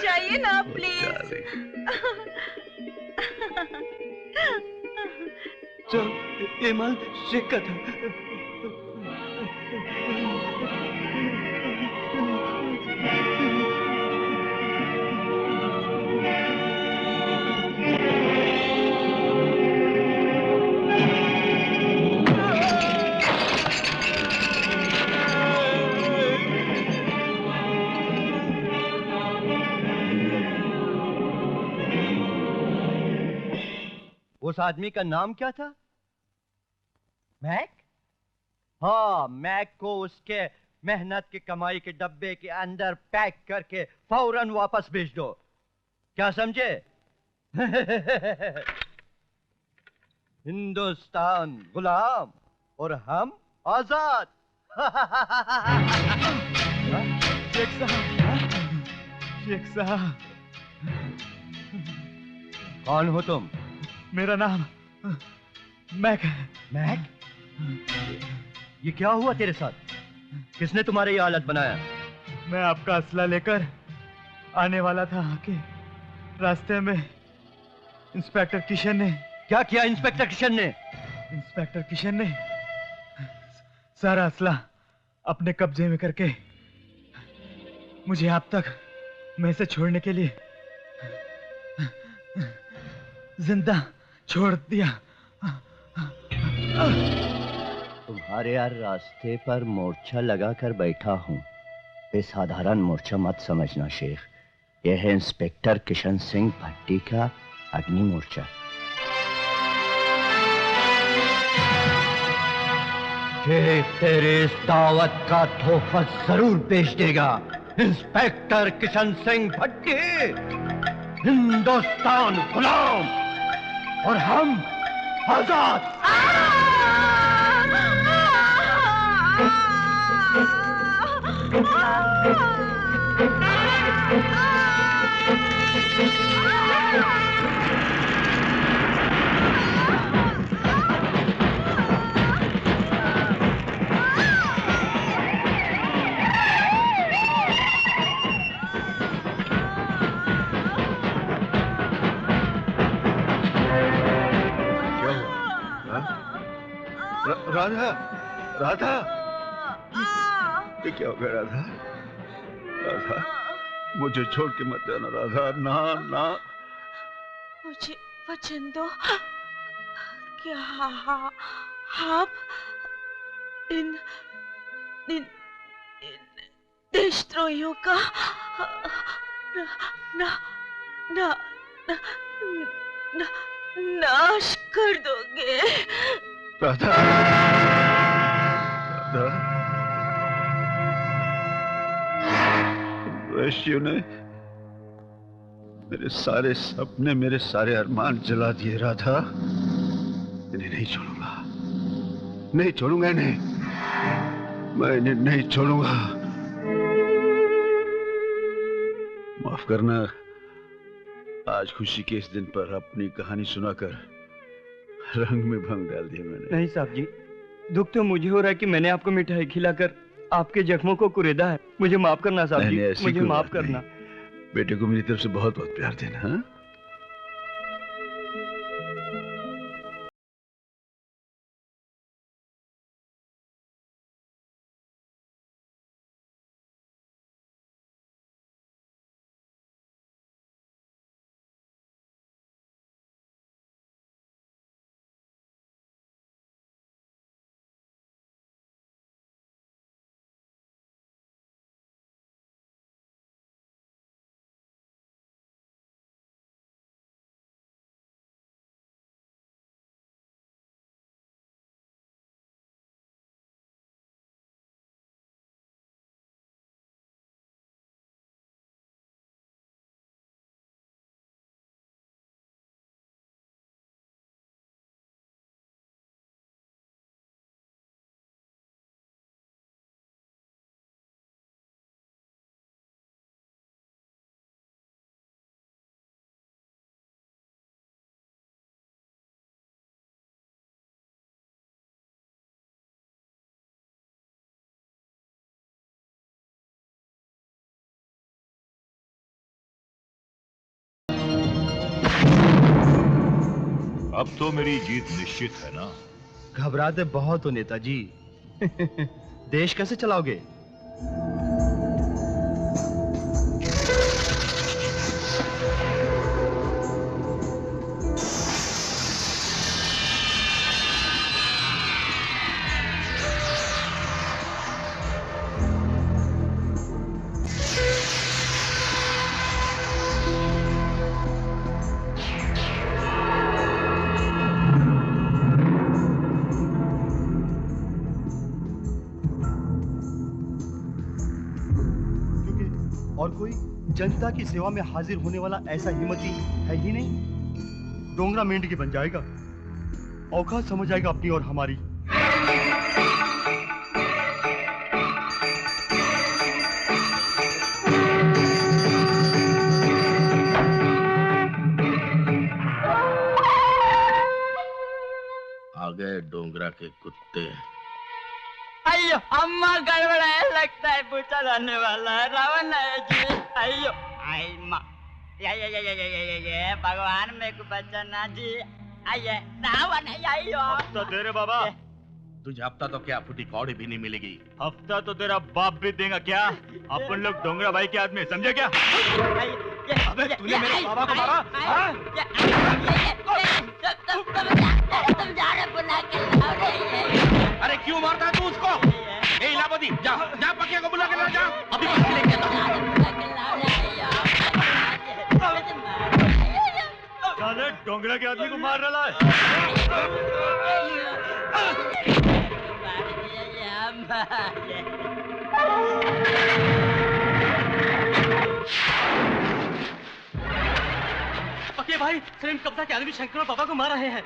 चाहिए ना प्लीज। चल, ये माल शेक का था। उस आदमी का नाम क्या था? मैक? हाँ, मैक को उसके मेहनत की कमाई के डब्बे के अंदर पैक करके फौरन वापस भेज दो। क्या समझे? हिंदुस्तान गुलाम और हम आजाद। शेख साहब, शेख साहब। कौन हो तुम? मेरा नाम मैक है। मैक? ये क्या हुआ तेरे साथ? किसने तुम्हारी ये हालत बनाया? मैं आपका असला लेकर आने वाला था कि रास्ते में इंस्पेक्टर किशन ने। क्या किया इंस्पेक्टर किशन ने? इंस्पेक्टर किशन ने सारा असला अपने कब्जे में करके मुझे आप तक में से छोड़ने के लिए जिंदा छोड़ दिया। तुम्हारे यार रास्ते पर मोर्चा लगाकर बैठा हूँ। बेसाधारण मोर्चा मत समझना शेख। यह है इंस्पेक्टर किशन सिंह भट्टी का अग्नि मोर्चा। शेख तेरे इस दावत का तोहफा जरूर पेश देगा। इंस्पेक्टर किशन सिंह भट्टी, हिंदुस्तान गुलाम और हम आजाद। राधा, राधा, ये क्या हो गया राधा? राधा, मुझे छोड़ के मत जाना राधा। ना ना, मुझे वचन दो कि आप इन इन देशद्रोहियों का ना ना ना ना नाश कर दोगे। राधा, राधा, वैश्यों ने मेरे सारे सपने, मेरे सारे अरमान जला दिए राधा। इन्हें नहीं छोड़ूंगा, नहीं छोड़ूंगा इन्हें, मैं इन्हें नहीं छोड़ूंगा। माफ करना, आज खुशी के इस दिन पर अपनी कहानी सुनाकर रंग में भंग डाल दिया मैंने। नहीं साहब जी, दुख तो मुझे हो रहा है कि मैंने आपको मिठाई खिलाकर आपके जख्मों को कुरेदा है। मुझे माफ करना साहब जी, मुझे माफ करना। बेटे को मेरी तरफ से बहुत बहुत प्यार देना। हाँ? अब तो मेरी जीत निश्चित है ना? घबराते बहुत हो नेताजी। देश कैसे चलाओगे? और कोई जनता की सेवा में हाजिर होने वाला ऐसा हिम्मती है ही नहीं। डोंगरा मेंढकी बन जाएगा, औकात समझ आएगा अपनी और हमारी। आ गए डोंगरा के कुत्ते। अयो अम्मा गड़बड़ है, लगता है पूछा जाने वाला है। रावण है जी। अयो आई माँ, ये भगवान मेरे को बचाना जी। आइए रावण है। अयो तो तेरे बाबा तुझे हफ्ता तो क्या फुटी कौड़ी भी नहीं मिलेगी। हफ्ता तो तेरा बाप भी देगा क्या? अपन लोग डोंगरा भाई के आदमी, समझे क्या? अबे तूने मेरे बाबा को मारा? तुम जा रहे बुला के लाओ रे। अरे क्यों मारता है तू उसको? ए इलाहाबादी, जा जा पकिया को बुला के ला, जा अभी लेके साले डोंगरा के आदमी को मार रहा है। पकिया भाई, सलीम कब्जा के आदमी शंकर और पापा को मार रहे हैं।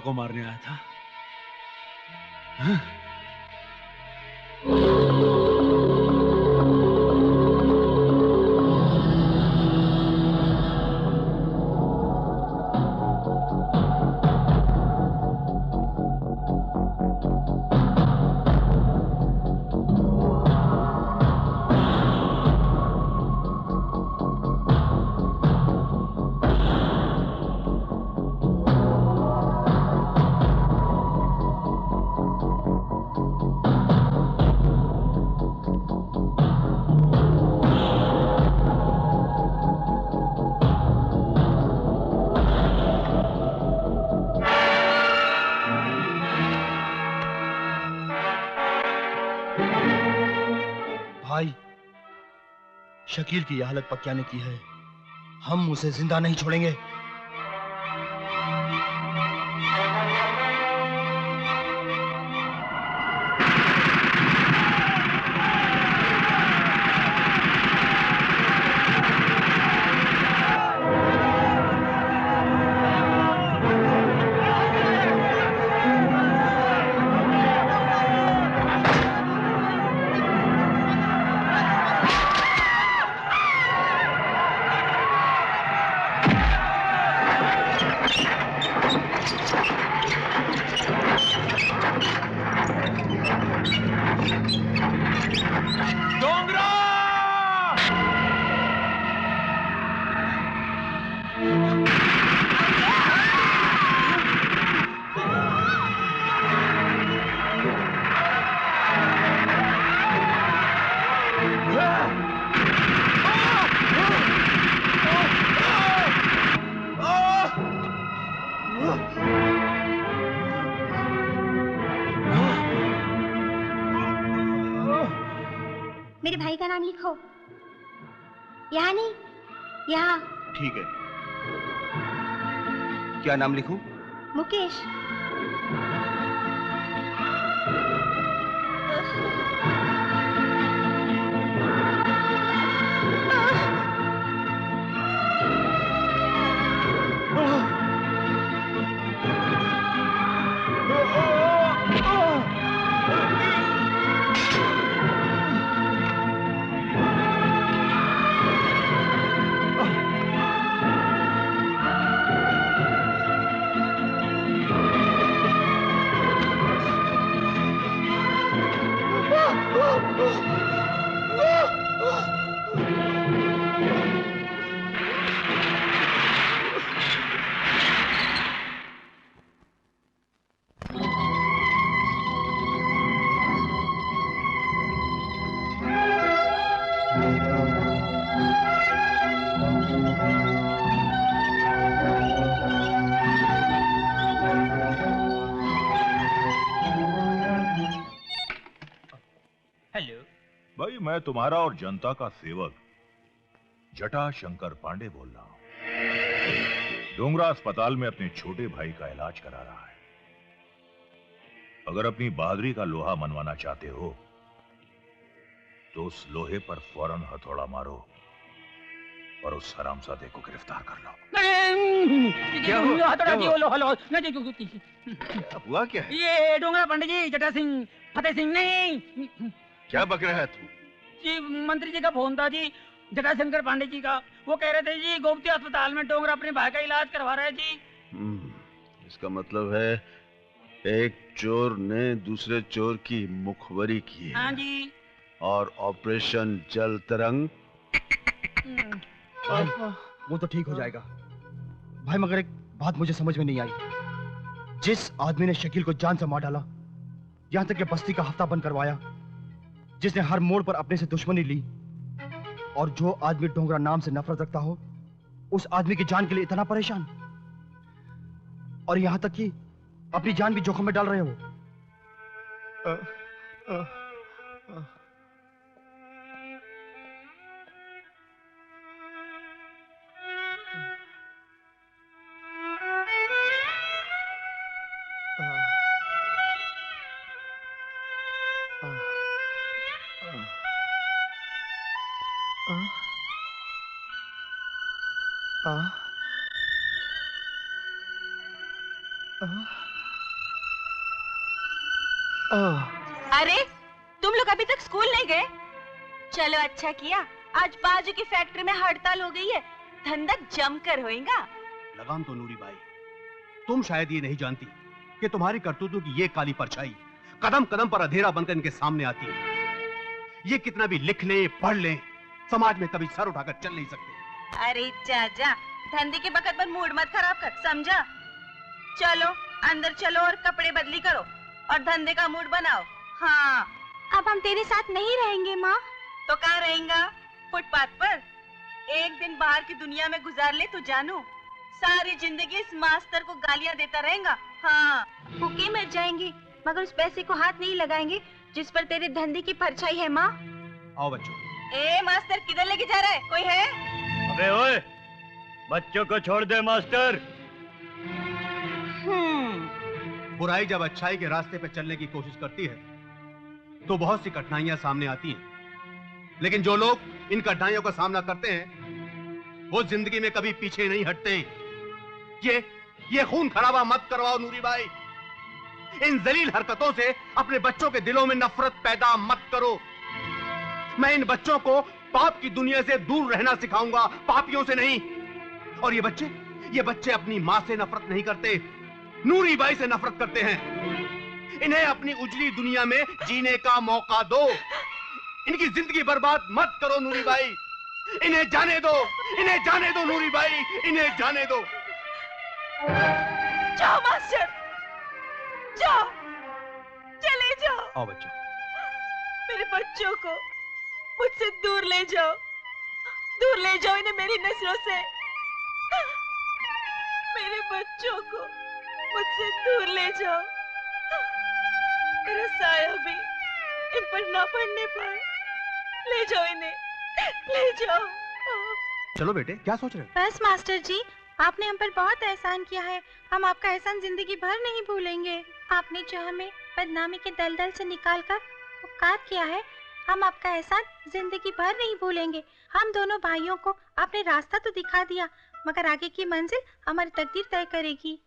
को मारने आया था। भाई, शकील की यह हालत पक्या ने की है, हम उसे जिंदा नहीं छोड़ेंगे। डोंगरा! मेरे भाई का नाम लिखो। यहाँ नहीं, यहाँ। ठीक है। क्या नाम लिखूं? मुकेश। भाई मैं तुम्हारा और जनता का सेवक जटा शंकर पांडे बोल रहा हूं। डोंगरा अस्पताल में अपने छोटे भाई का इलाज करा रहा है। अगर अपनी बहादुरी का लोहा मनवाना चाहते हो तो उस लोहे पर फौरन हथौड़ा मारो और उस हरामजादे को गिरफ्तार कर लो। क्या हुआ? क्या है? ये डोंगरा पंडित जी, जटा सिंह, फतेह सिंह नहीं। क्या बक रहा है तू? जी मंत्री जी का फोन था जी, जटा शंकर पांडे जी का। वो कह रहे थे जी गोमती अस्पताल में डोंगरा अपने भाई का इलाज करवा रहा है जी। इसका मतलब है एक चोर ने दूसरे चोर की मुखबरी की है। हाँ जी। और ऑपरेशन जल तरंग। भाई, वो तो ठीक हो जाएगा भाई, मगर एक बात मुझे समझ में नहीं आई। जिस आदमी ने शकील को जान से मार डाला, यहां तक कि बस्ती का हफ्ता बंद करवाया, जिसने हर मोड़ पर अपने से दुश्मनी ली, और जो आदमी डोंगरा नाम से नफरत रखता हो, उस आदमी की जान के लिए इतना परेशान, और यहां तक कि अपनी जान भी जोखिम में डाल रहे हो। अरे तुम लोग अभी तक स्कूल नहीं गए? चलो अच्छा किया, आज बाजू की फैक्ट्री में हड़ताल हो गई है, धंधा जमकर होएगा। लगाम तो नूरी बाई, तुम शायद ये नहीं जानती कि तुम्हारी करतूतों की ये काली परछाई कदम कदम पर अंधेरा बनकर इनके सामने आती है। ये कितना भी लिख लें, पढ़ लें, समाज में कभी सर उठाकर चल नहीं सकते। अरे चाचा, धंधे के बखत पर मूड मत खराब कर, समझा? चलो अंदर चलो और कपड़े बदली करो और धंधे का मूड बनाओ। हाँ, अब हम तेरे साथ नहीं रहेंगे माँ। तो कहाँ रहेगा? फुटपाथ पर? एक दिन बाहर की दुनिया में गुजार ले तो जानू, सारी जिंदगी इस मास्टर को गालियाँ देता रहेगा। हाँ, भूखे मर जाएंगे मगर उस पैसे को हाथ नहीं लगाएंगे जिस पर तेरे धंधे की परछाई है माँ। आओ बच्चों। ए मास्टर, किधर लेके जा रहा है? कोई है? अबे ओए, बच्चों को छोड़ दे मास्टर। बुराई जब अच्छाई के रास्ते पे चलने की कोशिश करती है तो बहुत सी कठिनाइयां सामने आती हैं, लेकिन जो लोग इन कठिनाइयों का सामना करते हैं वो जिंदगी में कभी पीछे नहीं हटते। ये खून खराबा मत करवाओ नूरी बाई। इन जलील हरकतों से अपने बच्चों के दिलों में नफरत पैदा मत करो। मैं इन बच्चों को पाप की दुनिया से दूर रहना सिखाऊंगा, पापियों से नहीं। और ये बच्चे अपनी मां से नफरत नहीं करते, नूरी बाई से नफरत करते हैं। इन्हें अपनी उजली दुनिया में जीने का मौका दो। इनकी जिंदगी बर्बाद मत करो नूरी भाई। इन्हें जाने दो, इन्हें जाने दो नूरी भाई, इन्हें जाने दो। जाओ मास्टर, जाओ, चले जाओ। आओ बच्चों। मेरे बच्चों को मुझसे दूर ले जाओ, दूर ले जाओ इन्हें मेरी नजरों से। मेरे बच्चों को मुझसे दूर ले जाओ। मेरा साया भी इन पर ना पड़ने पाए। ले जाओ इन्हें, ले जाओ। चलो बेटे, क्या सोच रहे हो? बस मास्टर जी, आपने हम पर बहुत एहसान किया है। हम आपका एहसान जिंदगी भर नहीं भूलेंगे। आपने जो हमें बदनामी के दलदल से निकालकर उपकार किया है, हम आपका एहसान जिंदगी भर नहीं भूलेंगे। हम दोनों भाइयों को आपने रास्ता तो दिखा दिया, मगर आगे की मंजिल हमारी तकदीर तय करेगी।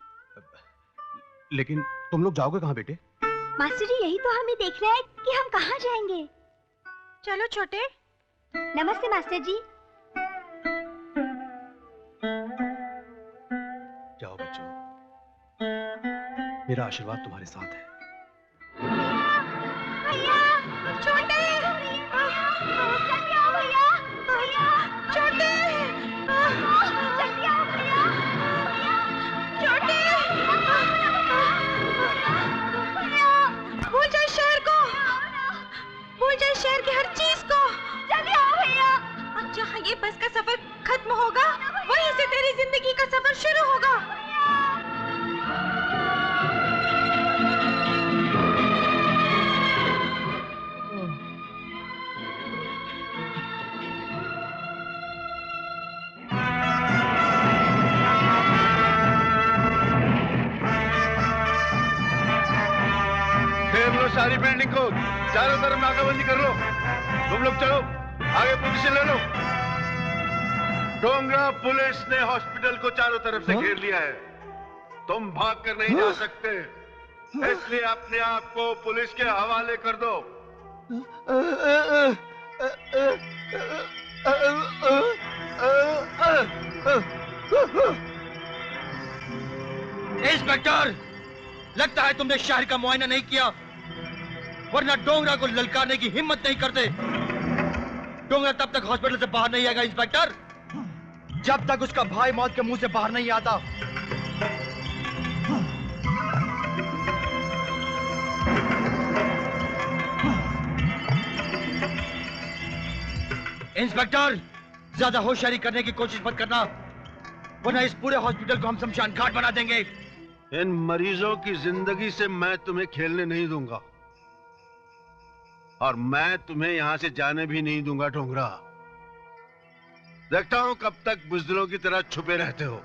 लेकिन तुम लोग जाओगे कहाँ बेटे? मास्टर जी, यही तो हमें देख रहा है कि हम कहाँ जाएंगे। चलो छोटे। नमस्ते मास्टर जी। जाओ बच्चों, मेरा आशीर्वाद तुम्हारे साथ है। भैया, छोटे, जल्दी आओ भैया, भैया, छोटे, जल्दी आओ भैया, छोटे, भैया, भूल जाए शहर को, भूल जाए शहर की हर चीज को। जल्दी आओ भैया। अब जहाँ ये बस का सफर खत्म होगा, वहीं से तेरी जिंदगी का सफर शुरू होगा। घेर लो सारी बिल्डिंग को, चारों तरफ नाकाबंदी कर लो। तुम लोग चलो, आगे पोजीशन ले लो। डोंगरा पुलिस ने हॉस्पिटल को चारों तरफ से घेर लिया है। तुम भाग कर नहीं जा सकते, इसलिए अपने आप को पुलिस के हवाले कर दो। इंस्पेक्टर, लगता है तुमने शहर का मुआयना नहीं किया, वरना डोंगरा को ललकारने की हिम्मत नहीं करते। डोंगरा तब तक हॉस्पिटल से बाहर नहीं आएगा इंस्पेक्टर, जब तक उसका भाई मौत के मुंह से बाहर नहीं आता। इंस्पेक्टर, ज्यादा होशियारी करने की कोशिश मत करना, वरना इस पूरे हॉस्पिटल को हम शमशान घाट बना देंगे। इन मरीजों की जिंदगी से मैं तुम्हें खेलने नहीं दूंगा, और मैं तुम्हें यहां से जाने भी नहीं दूंगा डोंगरा। देखता हूं कब तक बुजदिलों की तरह छुपे रहते हो।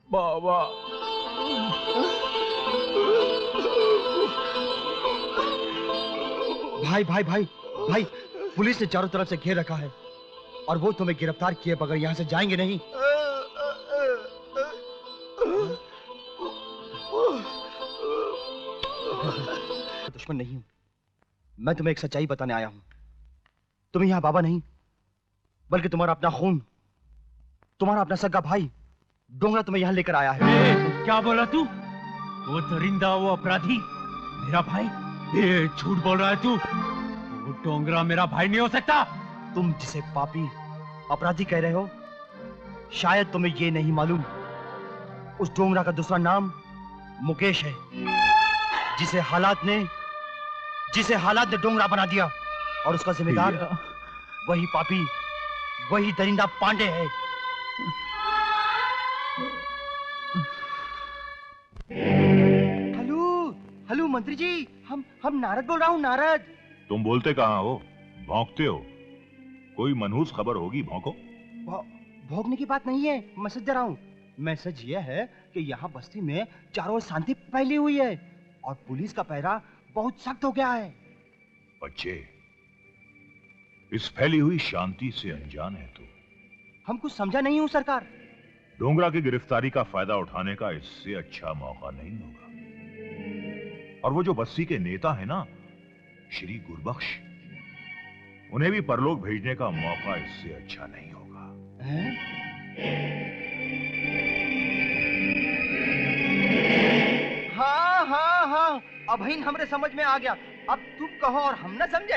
बाबा, भाई भाई भाई भाई, पुलिस ने चारों तरफ से घेर रखा है और वो तुम्हें गिरफ्तार किए बगैर यहाँ से जाएंगे नहीं। दुश्मन नहीं हूं, मैं तुम्हें एक सच्चाई बताने आया हूं। तुम यहाँ बाबा नहीं, बल्कि तुम्हारा अपना खून, तुम्हारा अपना सगा भाई डोंगरा तुम्हें यहाँ लेकर आया है। क्या बोला तू? वो दरिंदा, वो अपराधी मेरा भाई? ये झूठ बोल रहा है तू। वो डोंगरा मेरा भाई नहीं हो सकता। तुम जिसे पापी अपराधी कह रहे हो, शायद तुम्हें ये नहीं मालूम, उस डोंगरा का दूसरा नाम मुकेश है, जिसे हालात ने डोंगरा बना दिया, और उसका जिम्मेदार वही पापी, वही दरिंदा पांडे है। हेलो मंत्री जी, हम नारद बोल रहा हूँ, नारद। तुम बोलते कहाँ हो? भौंकते हो? कोई मनहूस खबर होगी, भौंको। भौंकने की बात नहीं है, मैसेज दे रहा हूँ। मैसेज ये है कि यहाँ बस्ती में चारों ओर शांति फैली हुई है और पुलिस का पहरा बहुत सख्त हो गया है। बच्चे, इस फैली हुई शांति से अनजान है तू। हम कुछ समझा नहीं हूँ सरकार। डोंगरा की गिरफ्तारी का फायदा उठाने का इससे अच्छा मौका नहीं होगा। और वो जो बस्ती के नेता है ना, श्री गुरबख्श, उन्हें भी परलोक भेजने का मौका इससे अच्छा नहीं होगा। हाँ अभिन हमरे समझ में आ गया। अब तुम कहो और हम ना समझे।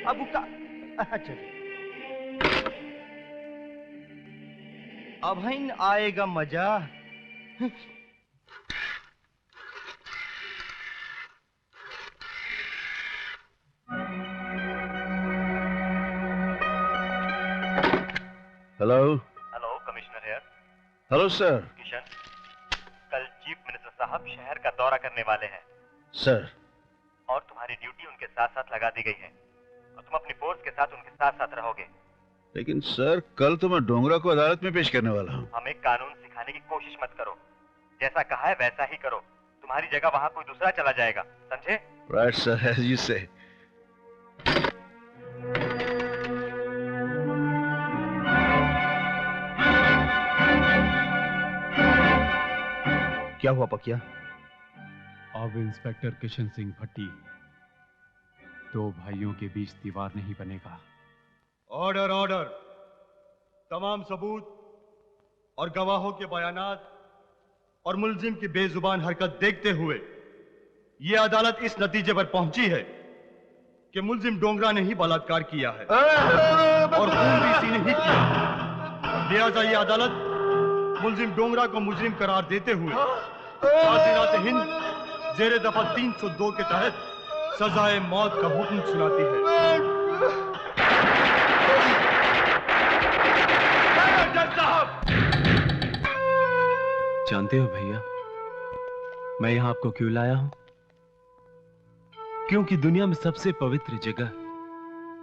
अब का अच्छा अभिन आएगा मजा। Hello hello commissioner here. Hello sir. Kishan, कल चीफ मिनिस्टर साहब शहर का दौरा करने वाले हैं सर। और तुम्हारी ड्यूटी उनके साथ साथ लगा दी गई है और तुम अपनी फोर्स के साथ उनके साथ साथ रहोगे। लेकिन सर कल तो मैं डोंगरा को अदालत में पेश करने वाला हूँ। हमें कानून सिखाने की कोशिश मत करो, जैसा कहा है वैसा ही करो। तुम्हारी जगह वहाँ कोई दूसरा चला जाएगा, समझे? राइट सर, एज यू से। क्या हुआ पकिया? अब इंस्पेक्टर किशन सिंह भट्टी दो भाइयों के बीच दीवार नहीं बनेगा। Order order. तमाम सबूत और गवाहों के बयानात और मुलजिम की बेजुबान हरकत देखते हुए यह अदालत इस नतीजे पर पहुंची है कि मुलजिम डोंगरा ने ही बलात्कार किया है और खून भी इसी ने ही किया। लिहाजा यह अदालत मुलजिम डोंगरा को मुजरिम करार देते हुए कादिरात हिंद जेरे दफा 302 के तहत सजाए मौत का हुक्म सुनाती है। जानते हो भैया मैं यहां आपको क्यों लाया हूं? क्योंकि दुनिया में सबसे पवित्र जगह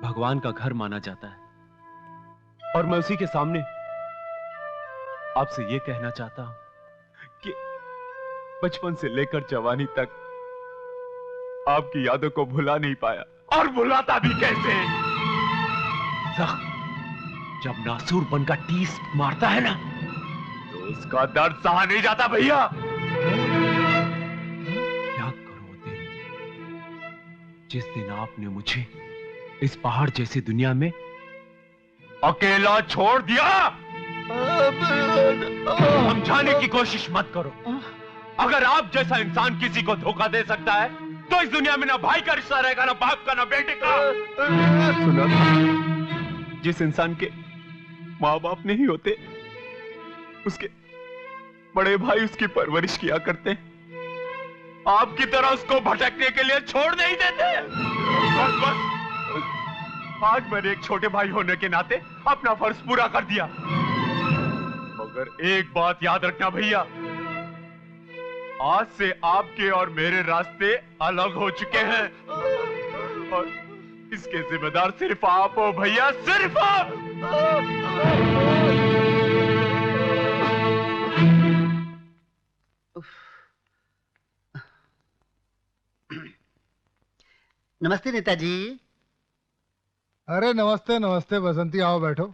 भगवान का घर माना जाता है और मैं उसी के सामने आपसे यह कहना चाहता हूं कि बचपन से लेकर जवानी तक आपकी यादों को भुला नहीं पाया। और भुलाता भी कैसे? जब नासूर बनकर टीस मारता है ना तो उसका दर्द सहा नहीं जाता भैया। याद करो वो दिन जिस दिन आपने मुझे इस पहाड़ जैसी दुनिया में अकेला छोड़ दिया। समझाने की कोशिश मत करो। अगर आप जैसा इंसान किसी को धोखा दे सकता है तो इस दुनिया में ना भाई का रिश्ता रहेगा, ना बाप का, ना बेटे का। सुना था जिस इंसान के माँ बाप नहीं होते उसके बड़े भाई उसकी परवरिश किया करते हैं। आपकी तरह उसको भटकने के लिए छोड़ नहीं देते। बस बस आज मैंने एक छोटे भाई होने के नाते अपना फर्ज पूरा कर दिया। मगर एक बात याद रखना भैया, आज से आपके और मेरे रास्ते अलग हो चुके हैं और इसके जिम्मेदार सिर्फ आप हो भैया, सिर्फ आप। नमस्ते नेताजी। अरे नमस्ते नमस्ते बसंती, आओ बैठो।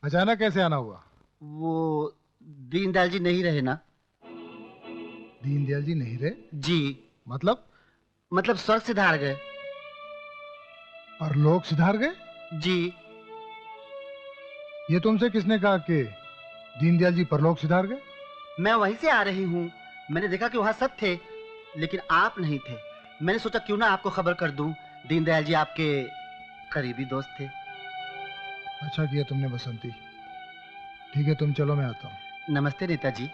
अचानक कैसे आना हुआ? वो दीनदयाल जी नहीं रहे ना। दीनदयाल जी नहीं रहे? जी। मतलब स्वर्ग सिधार गए। परलोक सिधार गए? जी। ये तुमसे किसने कहा कि दीनदयाल जी परलोक सिधार गए? मैं वहीं से आ रही हूँ। मैंने देखा कि वहाँ सब थे लेकिन आप नहीं थे। मैंने सोचा क्यों ना आपको खबर कर दूं। दीनदयाल जी आपके करीबी दोस्त थे। अच्छा किया तुमने बसंती। ठीक है तुम चलो, मैं आता हूँ। नमस्ते नेताजी।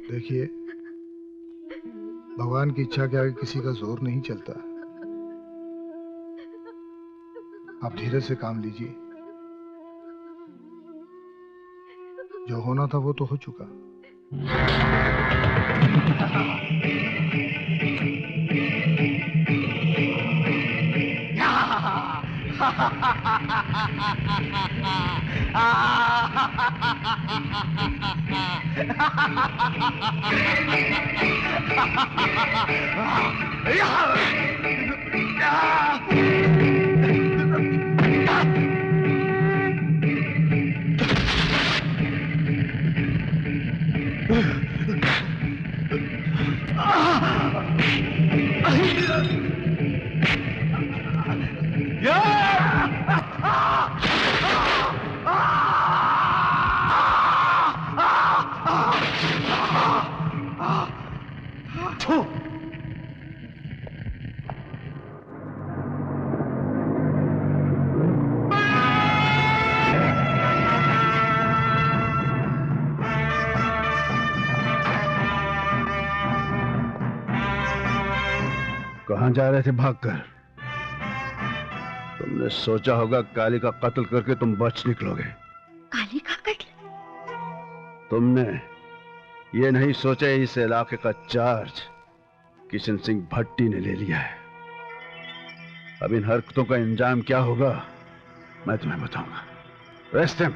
देखिए, भगवान की इच्छा के आगे किसी का जोर नहीं चलता। आप धीरे से काम लीजिए। जो होना था वो तो हो चुका। Yeah! कहां जा रहे थे भागकर? तुमने सोचा होगा काली का कत्ल करके तुम बच निकलोगे। काली का कत्ल? तुमने ये नहीं सोचा इस इलाके का चार्ज किशन सिंह भट्टी ने ले लिया है। अब इन हरकतों का इंजाम क्या होगा मैं तुम्हें बताऊंगा। Rest him.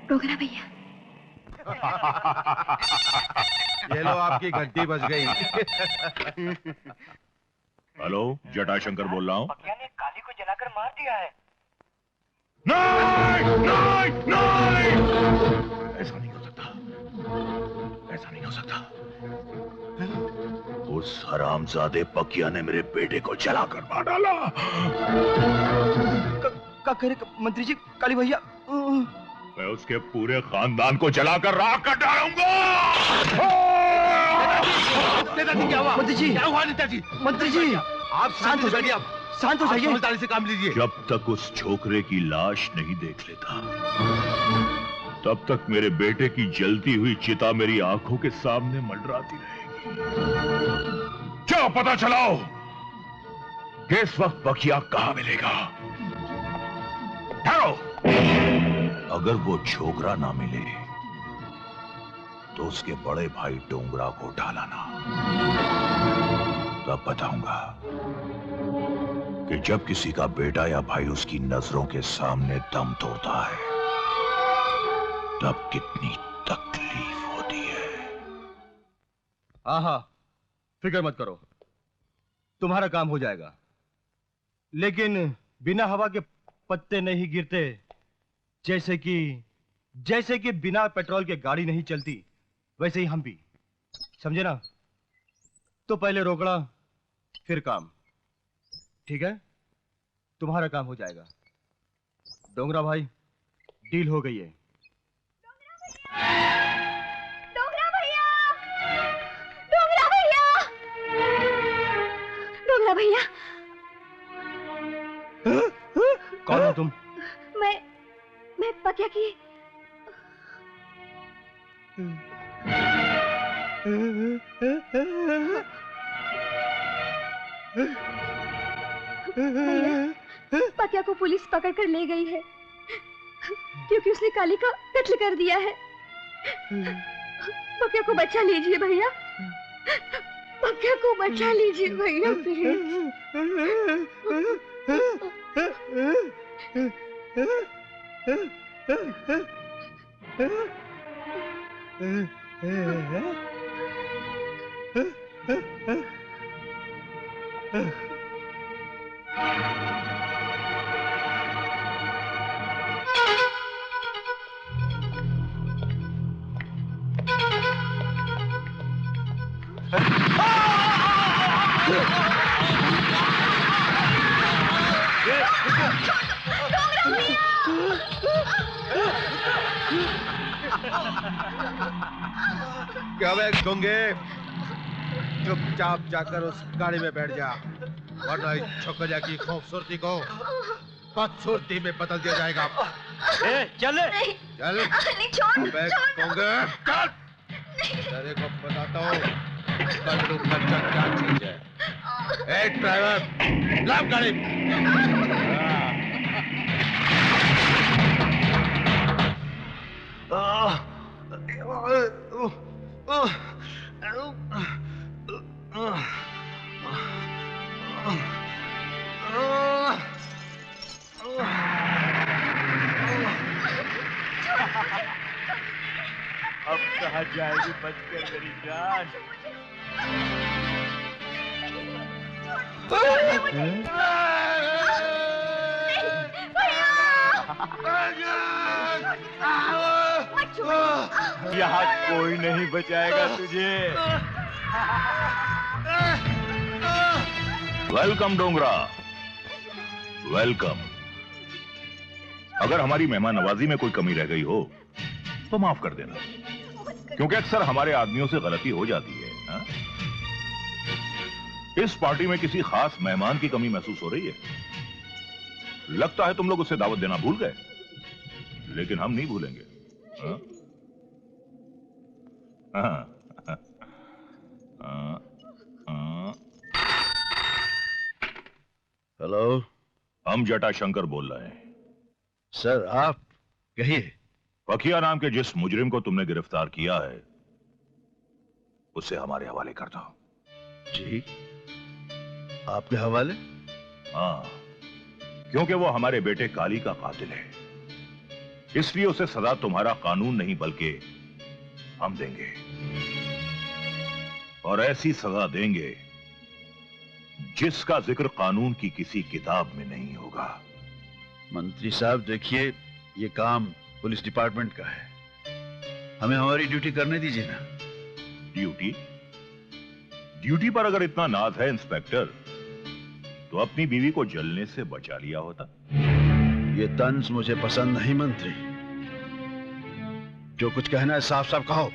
डोगरा भैया। ये लो आपकी घंटी बज गई। हेलो, जटाशंकर बोल रहा हूँ। पकिया ने काली को जलाकर मार दिया है। नहीं, नहीं, नहीं! ऐसा नहीं हो सकता, ऐसा नहीं हो सकता। उस हरामजादे पकिया ने मेरे बेटे को जलाकर मार डाला। क्या कह रहे मंत्री जी? काली भैया मैं उसके पूरे खानदान को जलाकर राख कर डालूंगा। नेताजी क्या हुआ? मंत्री जी क्या हुआ? नेताजी, मंत्री जी आप शांत हो जाइए, आप शांत हो जाइए, समझदारी से काम लीजिए। जब तक उस छोकरे की लाश नहीं देख लेता तब तक मेरे बेटे की जलती हुई चिता मेरी आंखों के सामने मंडराती रहेगी। जाओ पता चलाओ कि इस वक्त बकिया कहां मिलेगा। ठहरो, अगर वो छोकरा ना मिले तो उसके बड़े भाई डोंगरा को ढालाना। तब बताऊंगा कि जब किसी का बेटा या भाई उसकी नजरों के सामने दम तोड़ता है तब कितनी तकलीफ होती है। हाँ, फिक्र मत करो, तुम्हारा काम हो जाएगा। लेकिन बिना हवा के पत्ते नहीं गिरते, जैसे कि बिना पेट्रोल के गाड़ी नहीं चलती, वैसे ही हम भी, समझे ना? तो पहले रोकड़ा फिर काम, ठीक है? तुम्हारा काम हो जाएगा। डोंगरा भाई, डील हो गई है। डोंगरा भैया! डोंगरा भैया! डोंगरा भैया! कौन हो तुम? मैं पकिया की पकिया को पुलिस पकड़ कर ले गई है क्योंकि उसने काली का कत्ल कर दिया है। पकिया को बचा लीजिए भैया, पकिया को बचा लीजिए भैया प्लीज। क्या वे गंगे, चुपचाप जाकर उस गाड़ी में बैठ जा, वरना इस छोकरिया की खूबसूरती को बदसूरती में बदल दिया जाएगा। चल चल, गंगे चल, तेरे को बताता हूँ कल्लू खच्चर क्या चीज है। ए ड्राइवर, लाओ गाड़ी। अब कहाँ जाएगी बचकर मेरी जान? यहाँ कोई नहीं बचाएगा तुझे। Welcome Dongra, welcome. अगर हमारी मेहमान नवाजी में कोई कमी रह गई हो तो माफ कर देना, क्योंकि अक्सर हमारे आदमियों से गलती हो जाती है। इस पार्टी में किसी खास मेहमान की कमी महसूस हो रही है। लगता है तुम लोग उसे दावत देना भूल गए, लेकिन हम नहीं भूलेंगे। हाँ? हाँ। हेलो, हम जटाशंकर बोल रहे हैं। सर आप कहिए। पकिया नाम के जिस मुजरिम को तुमने गिरफ्तार किया है उसे हमारे हवाले कर दो। जी, आपके हवाले? हाँ, क्योंकि वो हमारे बेटे काली का कातिल है, इसलिए उसे सजा तुम्हारा कानून नहीं बल्कि हम देंगे, और ऐसी सजा देंगे जिसका जिक्र कानून की किसी किताब में नहीं होगा। मंत्री साहब देखिए, ये काम पुलिस डिपार्टमेंट का है, हमें हमारी ड्यूटी करने दीजिए ना। ड्यूटी? ड्यूटी पर अगर इतना नाज है इंस्पेक्टर, तो अपनी बीवी को जलने से बचा लिया होता। ये तंज मुझे पसंद नहीं मंत्री, जो कुछ कहना है साफ साफ कहो।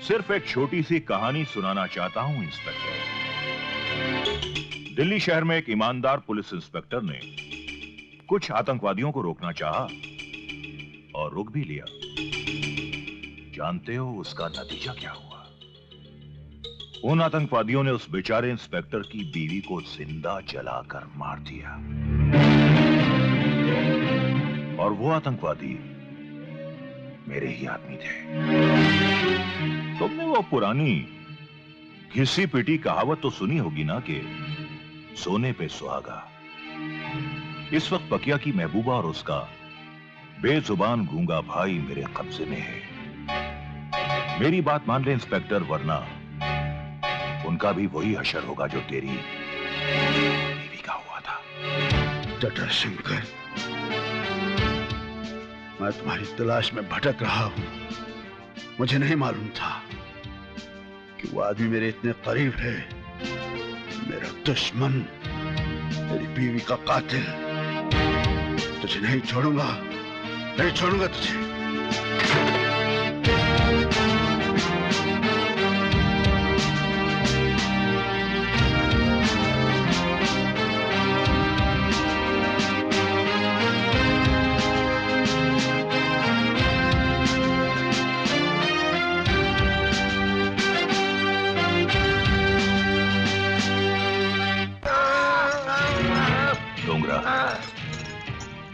सिर्फ एक छोटी सी कहानी सुनाना चाहता हूं इंस्पेक्टर। दिल्ली शहर में एक ईमानदार पुलिस इंस्पेक्टर ने कुछ आतंकवादियों को रोकना चाहा और रोक भी लिया। जानते हो उसका नतीजा क्या हुआ? उन आतंकवादियों ने उस बेचारे इंस्पेक्टर की बीवी को जिंदा जलाकर मार दिया, और वो आतंकवादी मेरे ही आदमी थे। तुमने वो पुरानी घिसी पिटी कहावत तो सुनी होगी ना कि सोने पे सुहागा। इस वक्त पकिया की महबूबा और उसका बेजुबान गूंगा भाई मेरे कब्जे में है। मेरी बात मान ले इंस्पेक्टर, वरना उनका भी वही हशर होगा जो तेरी बीवी का हुआ था। जटाशंकर, मैं तुम्हारी तलाश में भटक रहा हूं। मुझे नहीं मालूम था कि वो आदमी मेरे इतने करीब है। मेरा दुश्मन, मेरी बीवी का कातिल। तुझे नहीं छोड़ूंगा, नहीं छोड़ूंगा तुझे।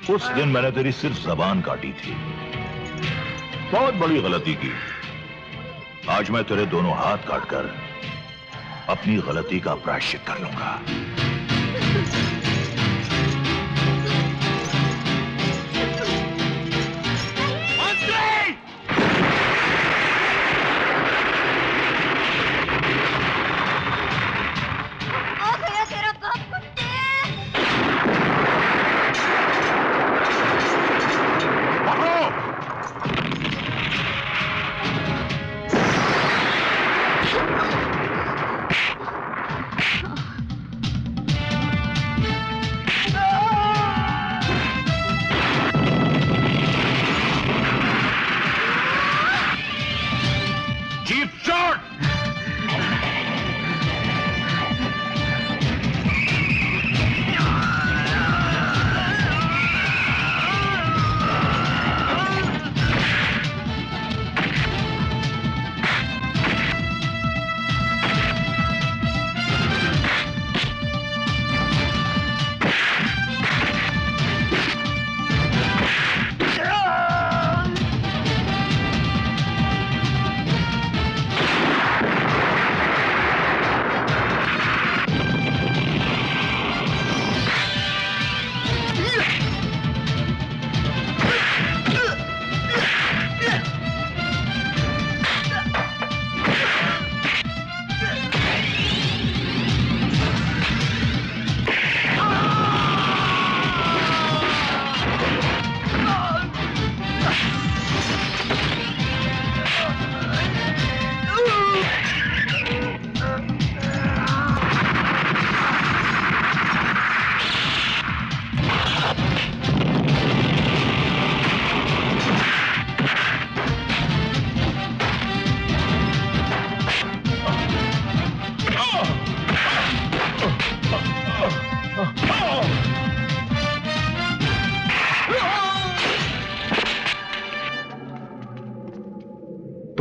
उस दिन मैंने तेरी सिर्फ जबान काटी थी, बहुत बड़ी गलती की। आज मैं तेरे दोनों हाथ काटकर अपनी गलती का प्रायश्चित कर लूंगा।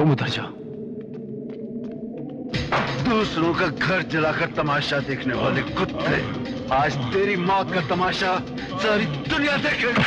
तुम उधर जाओ। दूसरों का घर जलाकर तमाशा देखने वाले कुत्ते, आज तेरी मौत का तमाशा सारी दुनिया देखेगी।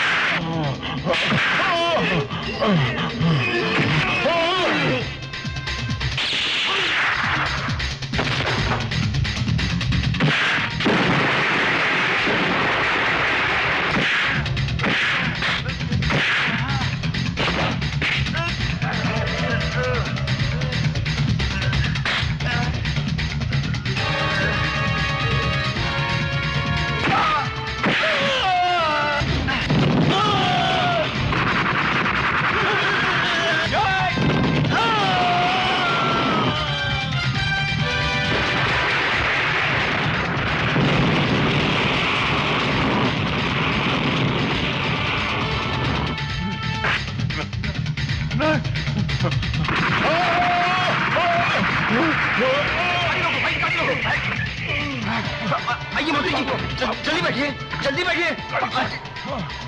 आइए मंत्री जी, जल्दी बैठिए, जल्दी बैठिए।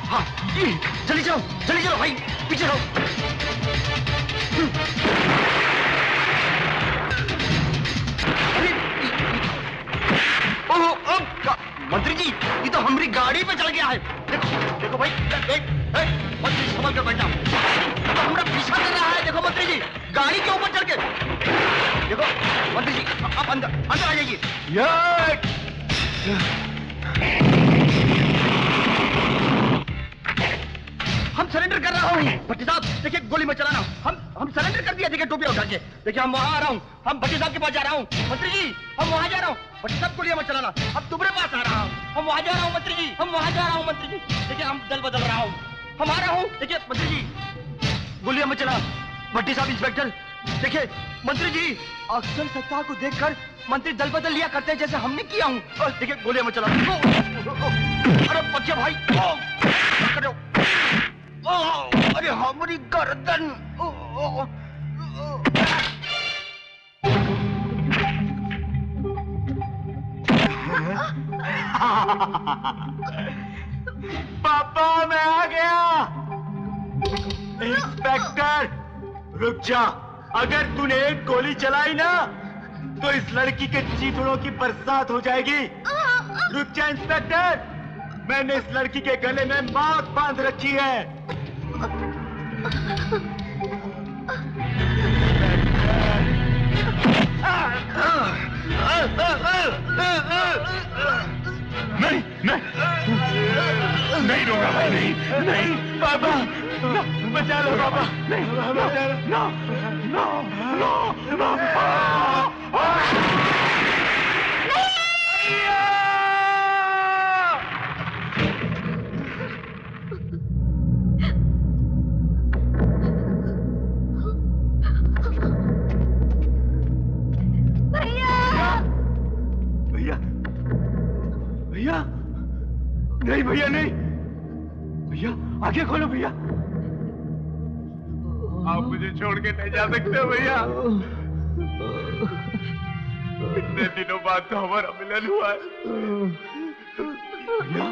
हाँ जी, जल्दी चलो भाई, पीछे रहो। मंत्री जी, ये तो हमारी गाड़ी पे चल गया है। देखो भाई, मंत्री जी संभल कर बैठना। तो हमारा पीछा कर रहा है। देखो मंत्री जी, गाड़ी के ऊपर चढ़ के। देखो मंत्री जी, आप अंदर आ जाइए। हम सरेंडर कर रहा हूँ। भट्टी साहब देखिए, गोली मत चलाना। हम सरेंडर कर दिया। देखिए टोपिया उठा के। देखिए हम वहां आ रहा हूँ। हम भट्टी साहब के पास जा रहा हूँ। मंत्री जी, हम वहां जा रहा हूँ। भट्टी साहब गोलियां मत चलाना। अब तुम्हारे पास आ रहा हूँ। हम वहां जा रहा हूँ मंत्री जी, हम वहां जा रहा हूँ मंत्री जी। देखिए हम दल बदल रहा हूँ। हम आ रहा हूँ। देखिए मंत्री जी, गोलियां मत चला। भट्टी साहब, इंस्पेक्टर देखिए, मंत्री जी अक्सर सत्ता को देखकर मंत्री दल बदल लिया करते हैं, जैसे हमने किया हूँ। देखिए गोलियां मत चला। अरे बच्चे भाई, अरे हमारी गर्दन। पापा मैं आ गया। इंस्पेक्टर रुक जा। अगर तूने एक गोली चलाई ना तो इस लड़की के चीथड़ों की बरसात हो जाएगी। रुक जा इंस्पेक्टर, मैंने इस लड़की के गले में मौत बांध रखी है। नहीं नहीं नहीं रोगा भाई, नहीं नहीं पापा बचा लो पापा। नहीं बचा लो। No no no no. भैया नहीं, भैया नहीं, भैया आंखें खोलो भैया। आप मुझे छोड़ के नहीं जा सकते भैया। इतने दिनों बाद तो हमारा मिलन हुआ है भैया।